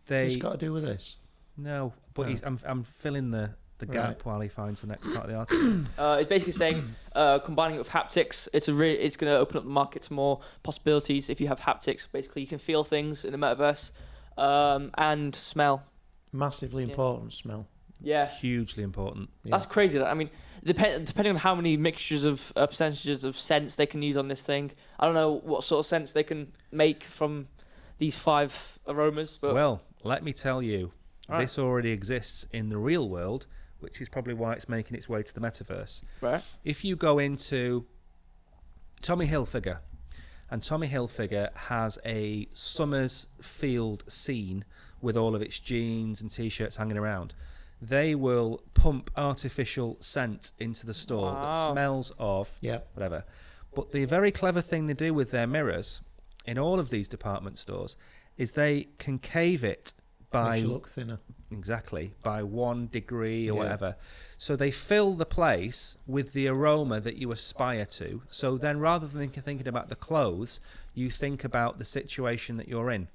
They What's this got to do with this? no, but Oh. I'm filling the gap Right. while he finds the next part of the article. It's basically saying combining it with haptics, it's going to open up the market to more possibilities. If you have haptics, basically you can feel things in the metaverse and smell. Massively Yeah. important smell. Yeah, Hugely important. Yeah. that's crazy. I mean, depending on how many mixtures of percentages of scents they can use on this thing, I don't know what sort of scents they can make from these 5 aromas. But Well, let me tell you, Alright. this already exists in the real world, which is probably why it's making its way to the metaverse. right, If you go into Tommy Hilfiger, and Tommy Hilfiger has a summer's field scene with all of its jeans and t-shirts hanging around, they will pump artificial scent into the store that Wow. smells of Yeah. whatever. But the very clever thing they do with their mirrors in all of these department stores is they concave it by Makes you look thinner. exactly by 1 degree or Yeah. whatever. So they fill the place with the aroma that you aspire to. So then rather than thinking about the clothes, you think about the situation that you're in.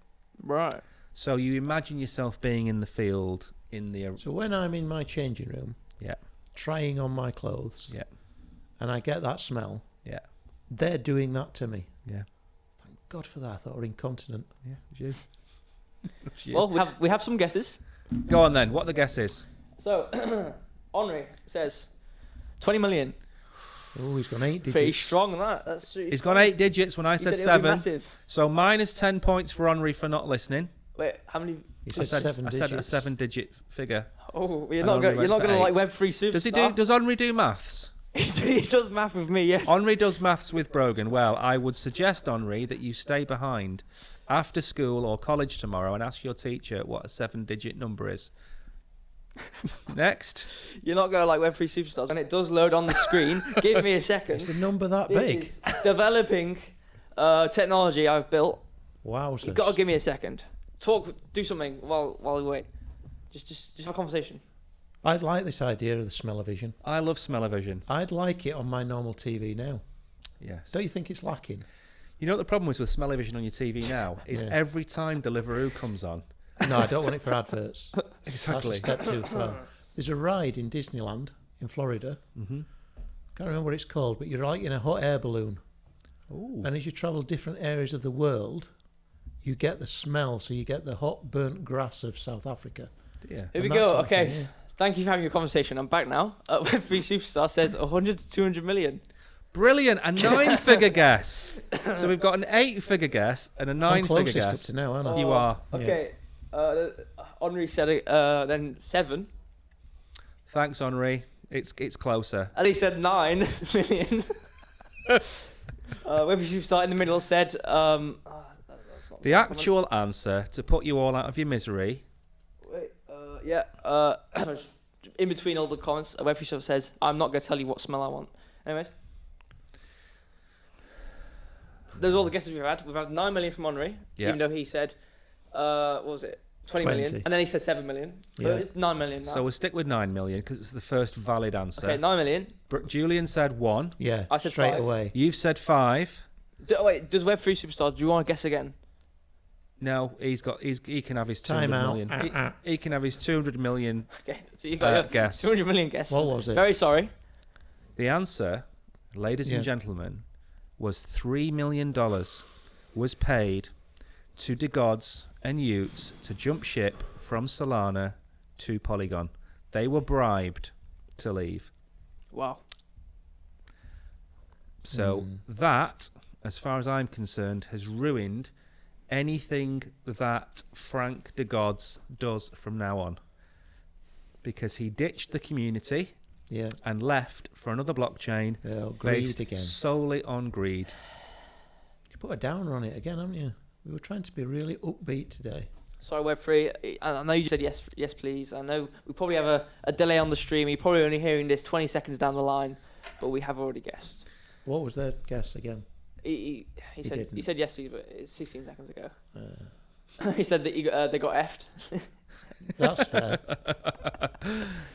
right. So you imagine yourself being in the field in the So when I'm in my changing room, yeah, trying on my clothes, yeah, and I get that smell, yeah, they're doing that to me. yeah, Thank God for that. I thought I were incontinent. yeah. It's you. It's you. Well, we have some guesses. Go on then. What the guess is? So, Henri says 20 million. Oh, he's gone 8 digits. Pretty strong, that. He's gone 8 digits when I said it'll be 7. massive. So minus 10 points for Henri for not listening. Wait, how many? He I said said, 7 I digits. said a 7-digit figure. Oh, you're And not Henri gonna, you're went not for gonna like 8. Web3 Superstar. Does Henri do maths? He does math with me, yes. Henri does maths with Brogan. Well, I would suggest, Henri, that you stay behind after school or college tomorrow and ask your teacher what a 7-digit number is. Next. You're not gonna like Web3 Superstars. When it does load on the screen, give me a second. Is the number that This big? is developing technology I've built. Wowzers. You've got to give me a second. Do something while we wait. Just have a conversation. I'd like this idea of the smell-o-vision. I love smell-o-vision. I'd like it on my normal TV now. Yes. Don't you think it's lacking? You know what the problem is with smell-o-vision on your TV now? Is Yeah. every time Deliveroo comes on. No, I don't want it for adverts. Exactly. That's a step too far. There's a ride in Disneyland in Florida. Mm-hmm. Can't remember what it's called, but you're like in a hot air balloon. Ooh. And as you travel different areas of the world, you get the smell. So you get the hot, burnt grass of South Africa. Yeah. Here we And go. that sort of Okay. thing, yeah. Thank you for having a conversation. I'm back now. Web3 Superstar says 100 to 200 million. Brilliant. A 9-figure guess. So we've got an 8-figure guess and a I'm 9-figure closest up guess. to now, aren't I? You are. Okay. Henri said then 7. Thanks, Henri. It's closer. Ali said 9 million. Web3 Superstar in the middle said. The actual answer, to put you all out of your misery, Wait, in between all the comments, Web3 Superstar says, I'm not going to tell you what smell I want. Anyways. Those are all the guesses we've had. We've had 9 million from Henri, Yeah. even though he said, what was it? 20 million. 20. And then he said 7 million. Yeah. But it's 9 million now. so we'll stick with 9 million because it's the first valid answer. Okay, 9 million. Julian said 1. Yeah, I said straight 5. away. You've said 5. Wait, does Web3 Superstar, do you want to guess again? No, he can have his 200 Time out. million. He can have his 200 million Okay, so you got your guess. 200 million guess. What was it? Very sorry. The answer, ladies Yeah. and gentlemen, was $3 million was paid to the gods and Utes to jump ship from Solana to Polygon. They were bribed to leave. Wow. So that, as far as I'm concerned, has ruined anything that Frank the Gods does from now on. Because he ditched the community Yeah. and left for another blockchain Oh, greed based again. solely on greed. You put a downer on it again, haven't you? We were trying to be really upbeat today. Sorry, Web3. I know you just said yes, please. I know we probably have a delay on the stream. You're probably only hearing this 20 seconds down the line, but we have already guessed. What was their guess again? He said didn't. he said yes, please, but it's 16 seconds ago. He said that they got effed. That's fair.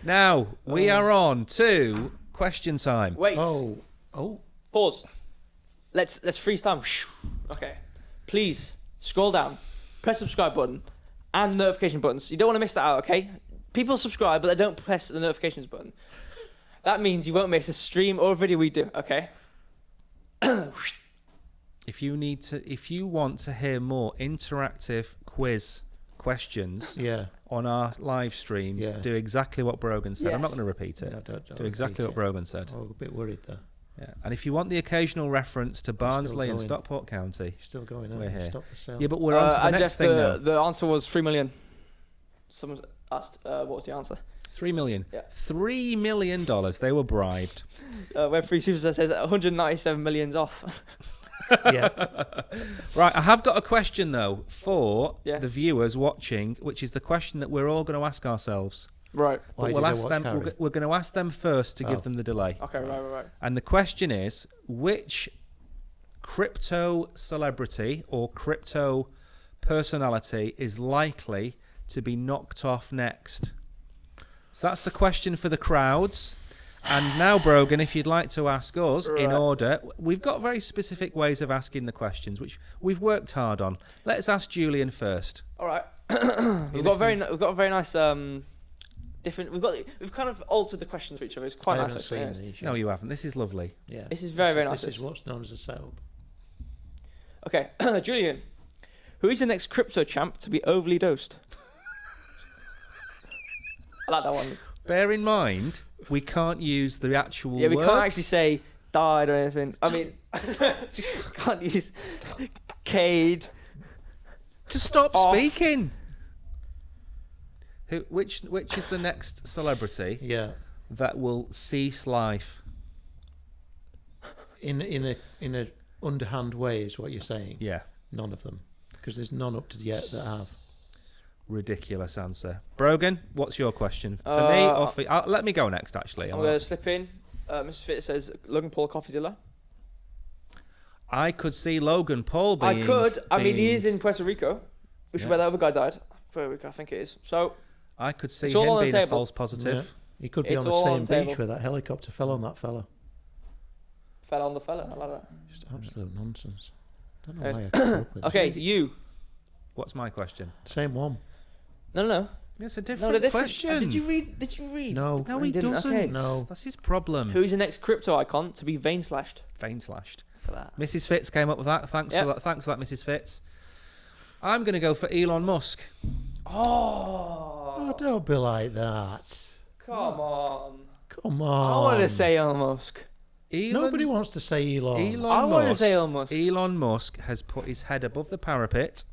Now, we are on to question time. Wait. Oh. Pause. Let's freeze time. Okay. Please scroll down, press the subscribe button, and the notification buttons. You don't want to miss that out, okay? People subscribe, but they don't press the notifications button. That means you won't miss a stream or a video we do, okay? If you want to hear more interactive quiz questions Yeah. on our live streams, Yeah. do exactly what Brogan said. I'm Yes. not going to repeat it. No, don't Do exactly repeat what it. Brogan said. I was a bit worried there. Yeah. And if you want the occasional reference to Barnsley and going. Stockport County, You're still going on. We're here. Stop the sale. yeah, but we're on to the I next guess thing now. the answer was 3 million. Someone asked what was the answer. 3 million. Yeah. $3 million. They were bribed. Web3 Superstar says 197 million's off. Yeah. Right, I have got a question though for Yeah. the viewers watching, which is the question that we're all going to ask ourselves. Right. Why But did we'll they ask watch them. Harry? We're going to ask them first to Oh. give them the delay. Okay, right. And the question is, which crypto celebrity or crypto personality is likely to be knocked off next? So that's the question for the crowds. And now, Brogan, if you'd like to ask us in Right. order, we've got very specific ways of asking the questions, which we've worked hard on. Let's ask Julian first. All right. we've got a very nice different. We've kind of altered the questions for each other. It's quite I nice. haven't actually, seen yes. these. No, you haven't. This is lovely. Yeah. This is very nice. This is what's known as a setup. Okay, Julian, who is the next crypto champ to be overly dosed? I like that one. Bear in mind, we can't use the actual Yeah, we words. can't actually say died or anything. I mean, can't use Cade. Just stop Off. speaking. Which is the next celebrity Yeah. that will cease life? In a underhand way is what you're saying. Yeah. None of them, because there's none up to yet that have. Ridiculous answer. Brogan, what's your question? For me or for... let me go next, actually. I'm going to slip in. Mr. Fit says Logan Paul Coffeezilla. I could see Logan Paul being... I could. I mean, he being- is in Puerto Rico, which is where the other guy died. Puerto Rico, I think it is. So I could see It's all him on the being a table. false positive. Yeah. He could be It's on the all same on the beach table. where that helicopter fell on that fella. fell on the fella. I like that. Just absolute nonsense. Don't know Yes. why I put up with Okay, it. you. What's my question? Same one. No. It's a No, different they're different. question. Did you read? No. No, I he didn't. doesn't. Okay. No. That's his problem. Who's the next crypto icon to be vein slashed? Vein slashed. For that. Mrs. Fitz came up with that. Thanks Yep. for that. Thanks for that, Mrs. Fitz. I'm going to go for Elon Musk. Oh, don't be like that. Come on. Come I on. want to say Elon Musk. Nobody wants to say Elon. I want to say Elon Musk. Elon Musk has put his head above the parapet.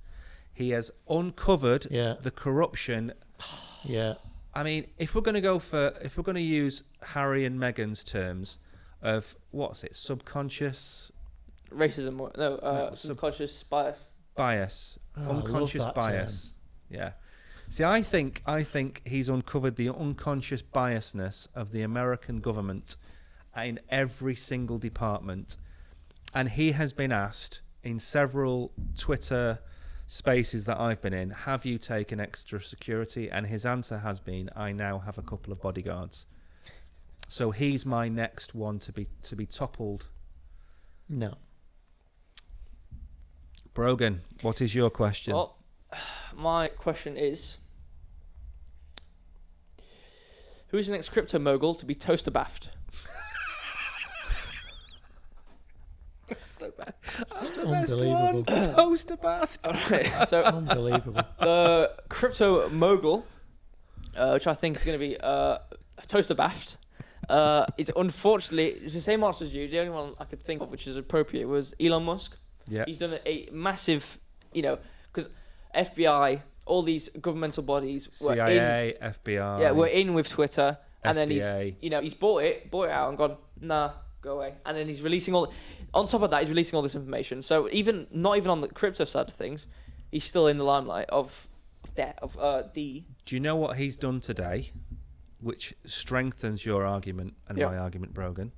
He has uncovered Yeah. the corruption. Yeah. I mean, if we're going to use Harry and Meghan's terms of what's it, subconscious Racism. No, No, subconscious bias. bias, Oh, I love unconscious that bias. Yeah. See, I think he's uncovered the unconscious biasness of the American government in every single department, and he has been asked in several Twitter spaces that I've been in, have you taken extra security? And his answer has been, I now have a couple of bodyguards. So he's my next one to be toppled. No. Brogan, what is your question? Well, my question is, who is the next crypto mogul to be toaster bathed? Unbelievable. Toaster bath. Alright, so Unbelievable. the crypto mogul, which I think is going to be toaster bathed, it's unfortunately it's the same answer as you. The only one I could think of which is appropriate was Elon Musk. Yeah. He's done a massive, because FBI, all these governmental bodies were in, CIA, FBI. yeah, we're in with Twitter, and then FDA. he's bought it out and gone, nah, go away, and then he's releasing all. On top of that, he's releasing all this information. So not even on the crypto side of things, he's still in the limelight of the. Do you know what he's done today, which strengthens your argument and Yeah. my argument, Brogan?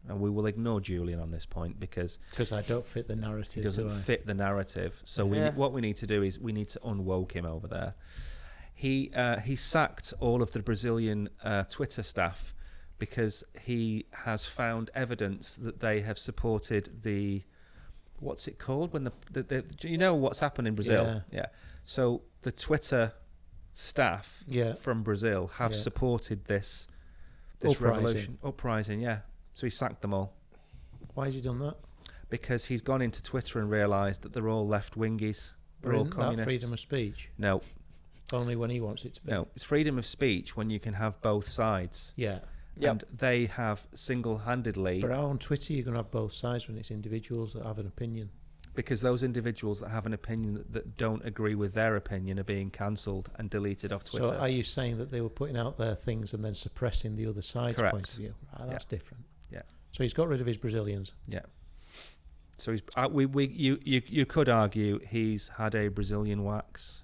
And we will ignore Julian on this point because Because I don't fit the he narrative, doesn't do I? fit the narrative. So Yeah. what we need to do is we need to unwoke him over there. He sacked all of the Brazilian Twitter staff because he has found evidence that they have supported the, what's it called when the do you know what's happened in Brazil? Yeah. So the Twitter staff Yeah. from Brazil have Yeah. supported this Uprising. uprising. Yeah. So he sacked them all Why has he done that? because he's gone into Twitter and realised that they're all left wingies. They're all Isn't that communists. freedom of speech? No, Only when he wants it to be. no, it's freedom of speech when you can have both sides. Yeah. Yep. And they have single-handedly, But on Twitter, you're going to have both sides when it's individuals that have an opinion. because those individuals that have an opinion that don't agree with their opinion are being cancelled and deleted off Twitter. So are you saying that they were putting out their things and then suppressing the other side's Correct. point of view? Right, that's different. Yeah. So he's got rid of his Brazilians. Yeah. So he's you could argue he's had a Brazilian wax.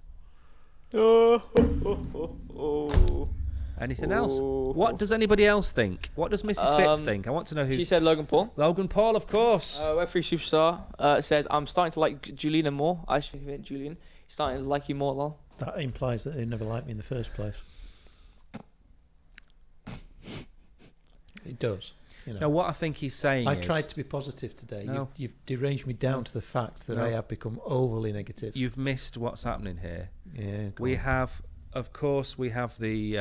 Anything else? What does anybody else think? What does Mrs. Fitz think? I want to know who. She said Logan Paul. Logan Paul, of course. Web3 superstar says, I'm starting to like Juliana more. I should think Julian. He's starting to like you more, lol. That implies that they never liked me in the first place. It does. You know. No, what I think he's saying I is... tried to be positive today. No. You've deranged me down to the fact that No. I have become overly negative. You've missed what's happening here. Yeah. go We on. have, of course, we have the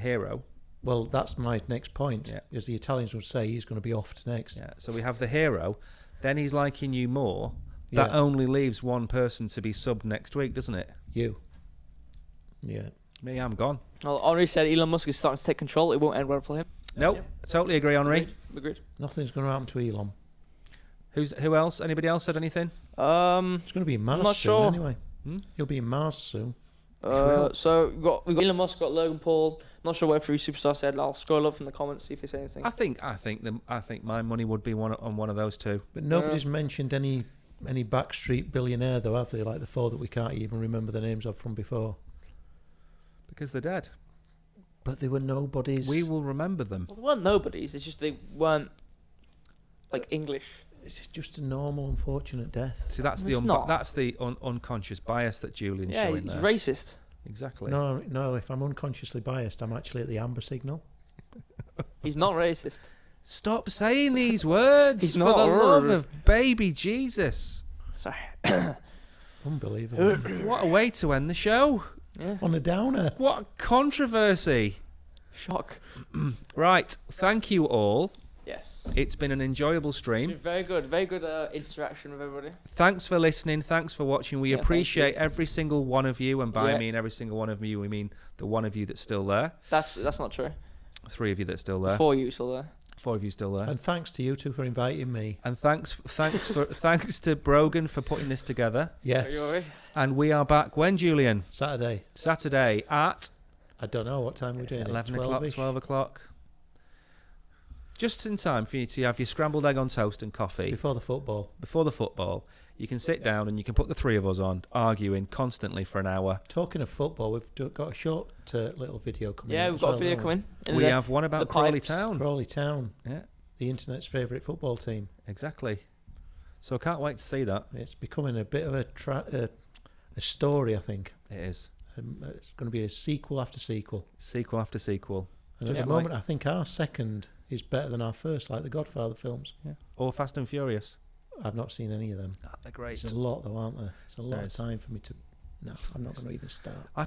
hero. Well, that's my next point. Yeah. As the Italians would say, he's going to be off next. Yeah. So we have the hero. Then he's liking you more. That Yeah. only leaves one person to be subbed next week, doesn't it? You. Yeah. Me, I'm gone. Well, Henri said Elon Musk is starting to take control. It won't end well for him. Nope. Totally agree, Henri. Agreed. Nothing's going to happen to Elon. Who else? Anybody else said anything? It's going to be in Mars not soon sure. anyway. He'll be in Mars soon. So we got Elon Musk, got Logan Paul. Not sure what Free Superstar said. I'll scroll up from the comments, see if they say anything. I think my money would be on one of those two. But nobody's mentioned any backstreet billionaire though, have they? Like the four that we can't even remember the names of from before. Because they're dead. But they were nobodies. We will remember them. Well, they weren't nobodies. It's just they weren't like English. It's just a normal, unfortunate death. See, that's It's not. that's the unconscious bias that Julian's Yeah, showing he's there. racist. Exactly. No. If I'm unconsciously biased, I'm actually at the amber signal. He's not racist. Stop saying these words He's for not the love rude. of baby Jesus. Sorry. Unbelievable. What a way to end the show. Yeah. On a downer. What a controversy. Shock. Right. Thank you all. Yes. It's been an enjoyable stream. Very good interaction with everybody. Thanks for listening. Thanks for watching. We Yeah, thank appreciate every single one of you. And by Yeah. I mean every single one of you, we mean the one of you that's still there. That's not true. 3 of you that's still there. 4 of you still there. 4 of you still there. And thanks to you two for inviting me. And thanks to Brogan for putting this together. Yes. Are you alright? And we are back when, Julian? Saturday. Saturday at I don't know what time we're doing. 11 o'clock, 12-ish? 12 o'clock. Just in time for you to have your scrambled egg on toast and coffee Before the football. before the football. You can sit down and you can put the 3 of us on, arguing constantly for an hour. Talking of football, we've got a short little video coming Yeah, out we've as got well, a video don't coming. in We there. have one The about Crawley pipes. Town. Crawley Town, Yeah, the internet's favourite football team. exactly. So I can't wait to see that. It's becoming a bit of a story, I think. It is. It's going to be a sequel after sequel. Sequel after sequel. And at Just the moment, I think our second is better than our first, like the Godfather films. Yeah. Or Fast and Furious. I've not seen any of them. They're great. There's a lot, though, aren't there? It's a lot There of is. time for me to... No, I'm not going to even start. I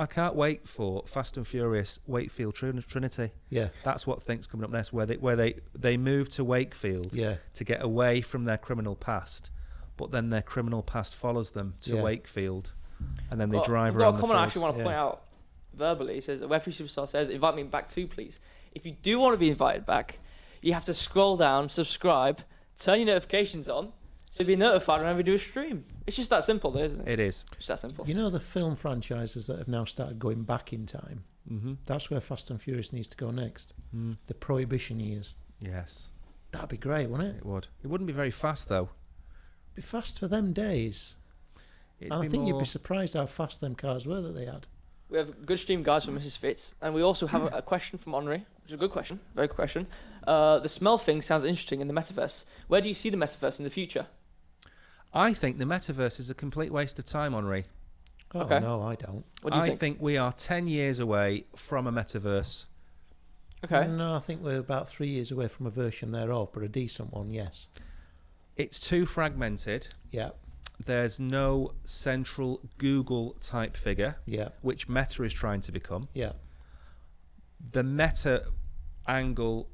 can't wait for Fast and Furious Wakefield Trinity. Yeah, That's what thing's coming up next, where they move to Wakefield yeah. to get away from their criminal past, but then their criminal past follows them to Yeah. Wakefield, and then they Well, drive I've got around a the comment I fields. actually want to Yeah. point out verbally. It says, where Free Superstar says, invite me back too, please. If you do want to be invited back, you have to scroll down, subscribe, turn your notifications on, so you'll be notified whenever we do a stream. It's just that simple, though, isn't it? It is. It's that simple. You know the film franchises that have now started going back in time? Mm-hmm. That's where Fast and Furious needs to go next. Mm. The Prohibition years. Yes, That'd be great, wouldn't it? it would. It wouldn't be very fast though. Be fast for them days. It'd And I be think you'd more- be surprised how fast them cars were that they had. We have a good stream guides from Mrs. Fitz, and we also have a question from Henri, which is a good question, very good question. The smell thing sounds interesting in the metaverse. Where do you see the metaverse in the future? I think the metaverse is a complete waste of time, Henri. Oh, Okay. no, I don't. What do you I think? think we are 10 years away from a metaverse. Okay. No, I think we're about 3 years away from a version thereof, but a decent one, yes. It's too fragmented. Yeah, There's no central Google type figure, yeah, which Meta is trying to become. yeah. The Meta angle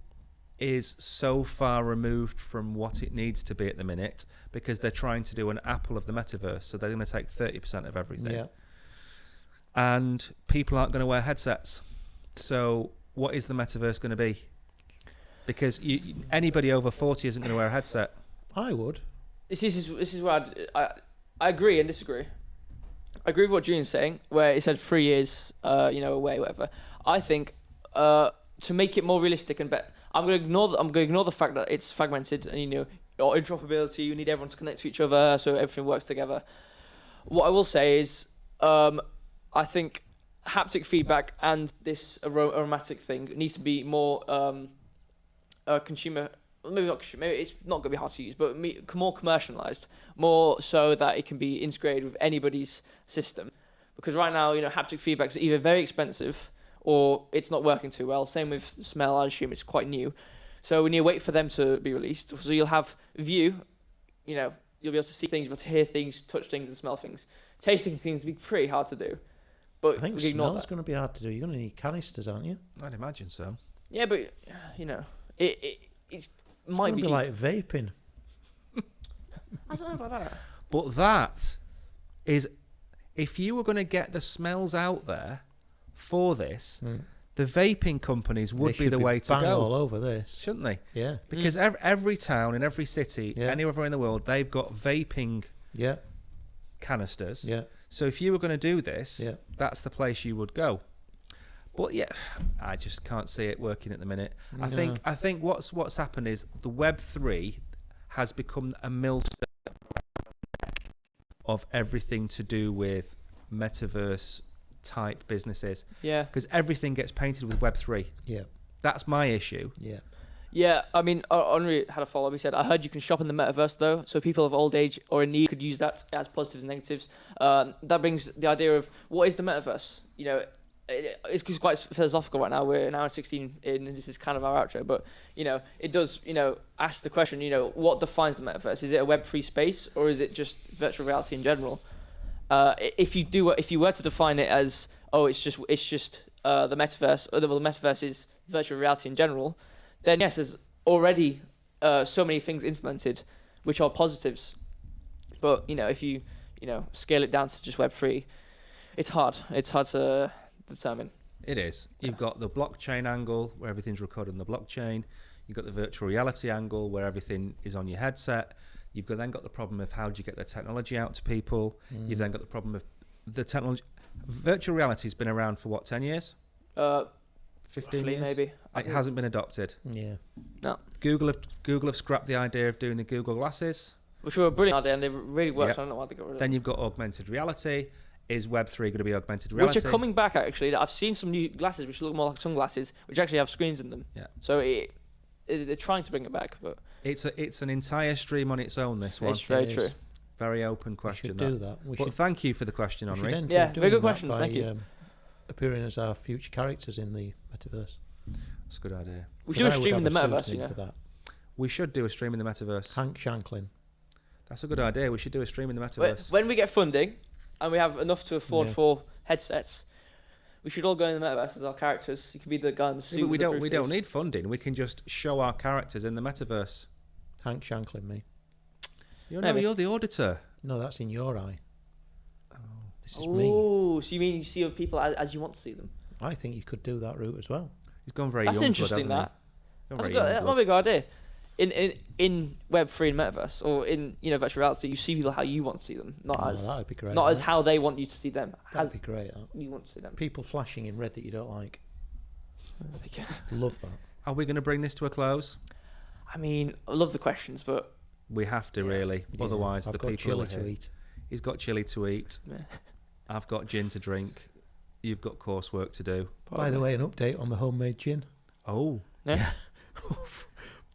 is so far removed from what it needs to be at the minute because they're trying to do an Apple of the metaverse, so they're going to take 30% of everything. Yeah. And people aren't going to wear headsets. So what is the metaverse going to be? Because anybody over 40 isn't going to wear a headset. I would. This is where I agree and disagree. I agree with what Julian's saying, where he said 3 years, away, whatever. I think to make it more realistic and better, I'm going to ignore the fact that it's fragmented and or interoperability. You need everyone to connect to each other so everything works together. What I will say is, I think haptic feedback and this aromatic thing needs to be more consumer. Maybe not. Maybe it's not going to be hard to use, but more commercialized, more so that it can be integrated with anybody's system. Because right now, haptic feedback is either very expensive or it's not working too well. Same with smell. I assume it's quite new, so we need to wait for them to be released. So you'll have view, you'll be able to see things, be able to hear things, touch things, and smell things. Tasting things will be pretty hard to do, but I think we ignore smell's that. going to be hard to do. You're going to need canisters, aren't you? I'd imagine so. Yeah, but it might It's be going to be like vaping. I don't know about that. But that is, if you were going to get the smells out there for this, the vaping companies would They be the should way to bang go, all over this. shouldn't they? Yeah, Because every town in every city, Yeah. anywhere in the world, they've got vaping yeah, canisters. yeah. So if you were going to do this, Yeah. that's the place you would go. But yeah, I just can't see it working at the minute. No. I think what's happened is the Web3 has become a millstone of everything to do with metaverse type businesses, Yeah. because everything gets painted with Web3. Yeah, That's my issue. yeah. Yeah, I mean, Henri had a follow-up. He said, I heard you can shop in the metaverse, though, so people of old age or in need could use that as positives and negatives. That brings the idea of, what is the metaverse? You know, it's quite philosophical right now. We're an hour 16 in, and this is kind of our outro. But, you know, it does, you know, ask the question, you know, what defines the metaverse? Is it a Web3 space, or is it just virtual reality in general? If you were to define it as, it's just the metaverse, or the metaverse is virtual reality in general, then yes, there's already so many things implemented which are positives. But, you know, if you scale it down to just Web3, it's hard. It's hard to determine. It is. You've got the blockchain angle where everything's recorded on the blockchain. You've got the virtual reality angle where everything is on your headset. You've then got the problem of how do you get the technology out to people. You've then got the problem of the technology. Virtual reality has been around for what, 10 years? 15 roughly, years? maybe. It hasn't been adopted. Yeah. No. Google have scrapped the idea of doing the Google glasses. Which were a brilliant idea, and they really worked. Yep. I don't know why they got rid of Then them. you've got augmented reality. Is Web3 going to be augmented reality? Which are coming back, actually. I've seen some new glasses which look more like sunglasses, which actually have screens in them. Yeah. So they're trying to bring it back, but It's an entire stream on its own, this one. it's very It true. is. Very open We question. should do that. We But should, thank you for the question, we should Henri. enter Yeah, doing very good that questions, by, thank you. appearing as our future characters in the metaverse. That's a good idea. We should do a 'Cause I would stream in the have a metaverse, pseudonym you know. for that. We should do a stream in the metaverse. Hank Shanklin. That's a good idea. We should do a stream in the metaverse. When we get funding and we have enough to afford Yeah. 4 headsets, we should all go in the metaverse as our characters. You can be the guy in the suit. Yeah, but with the we don't briefcase. need funding. We can just show our characters in the metaverse. Hank Shanklin, me. Maybe. You're the auditor. No, that's in your eye. This is me. Oh, so you mean you see other people as you want to see them? I think you could do that route as well. He's gone very That's young interesting. blood, That's hasn't a he? good, might be a good idea. In Web3 and metaverse, or in virtual reality, you see people how you want to see them, not Oh, as that would be great. not as that. how they want you to see them. As That'd be great. That. you want to see them. People flashing in red that you don't like. Love that. Are we going to bring this to a close? I mean, I love the questions, but We have to, really. Yeah, Otherwise, I've the got people chili are to here. eat. He's got chili to eat. yeah, I've got gin to drink. You've got coursework to do. By the way, an update on the homemade gin. Oh, yeah.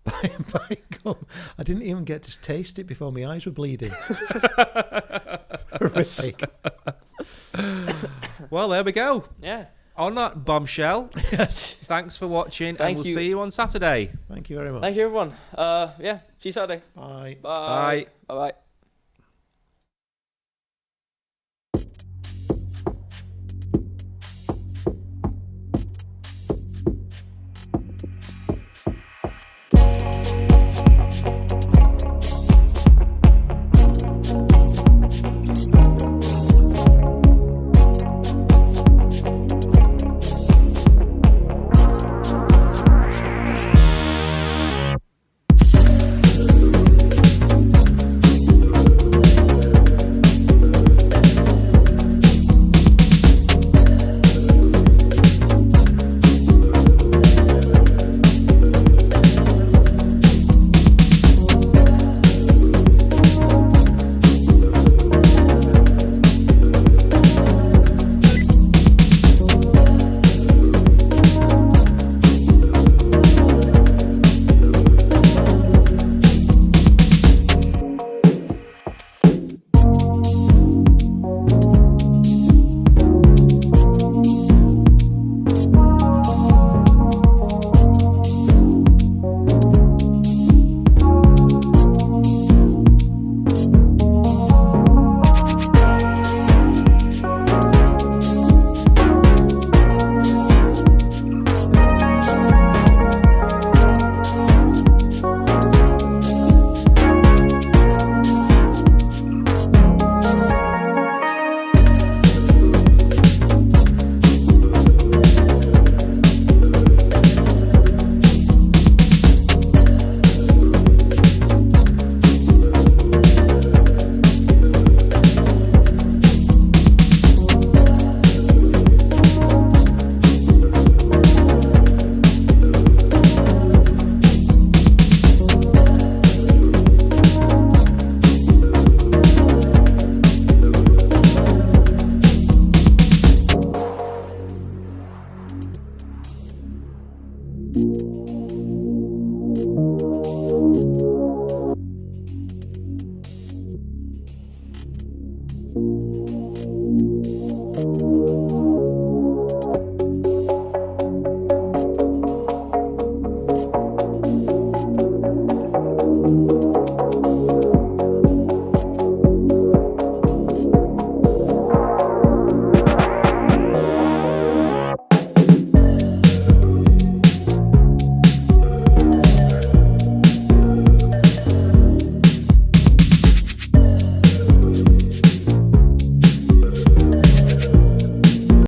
By gum, I didn't even get to taste it before my eyes were bleeding. Horrific. well, there we go. yeah. On that bombshell, Yes. thanks for watching, Thank and we'll you. see you on Saturday. Thank you very much. Thank you, everyone. Yeah. See you Saturday. Bye. Bye. Bye. Bye.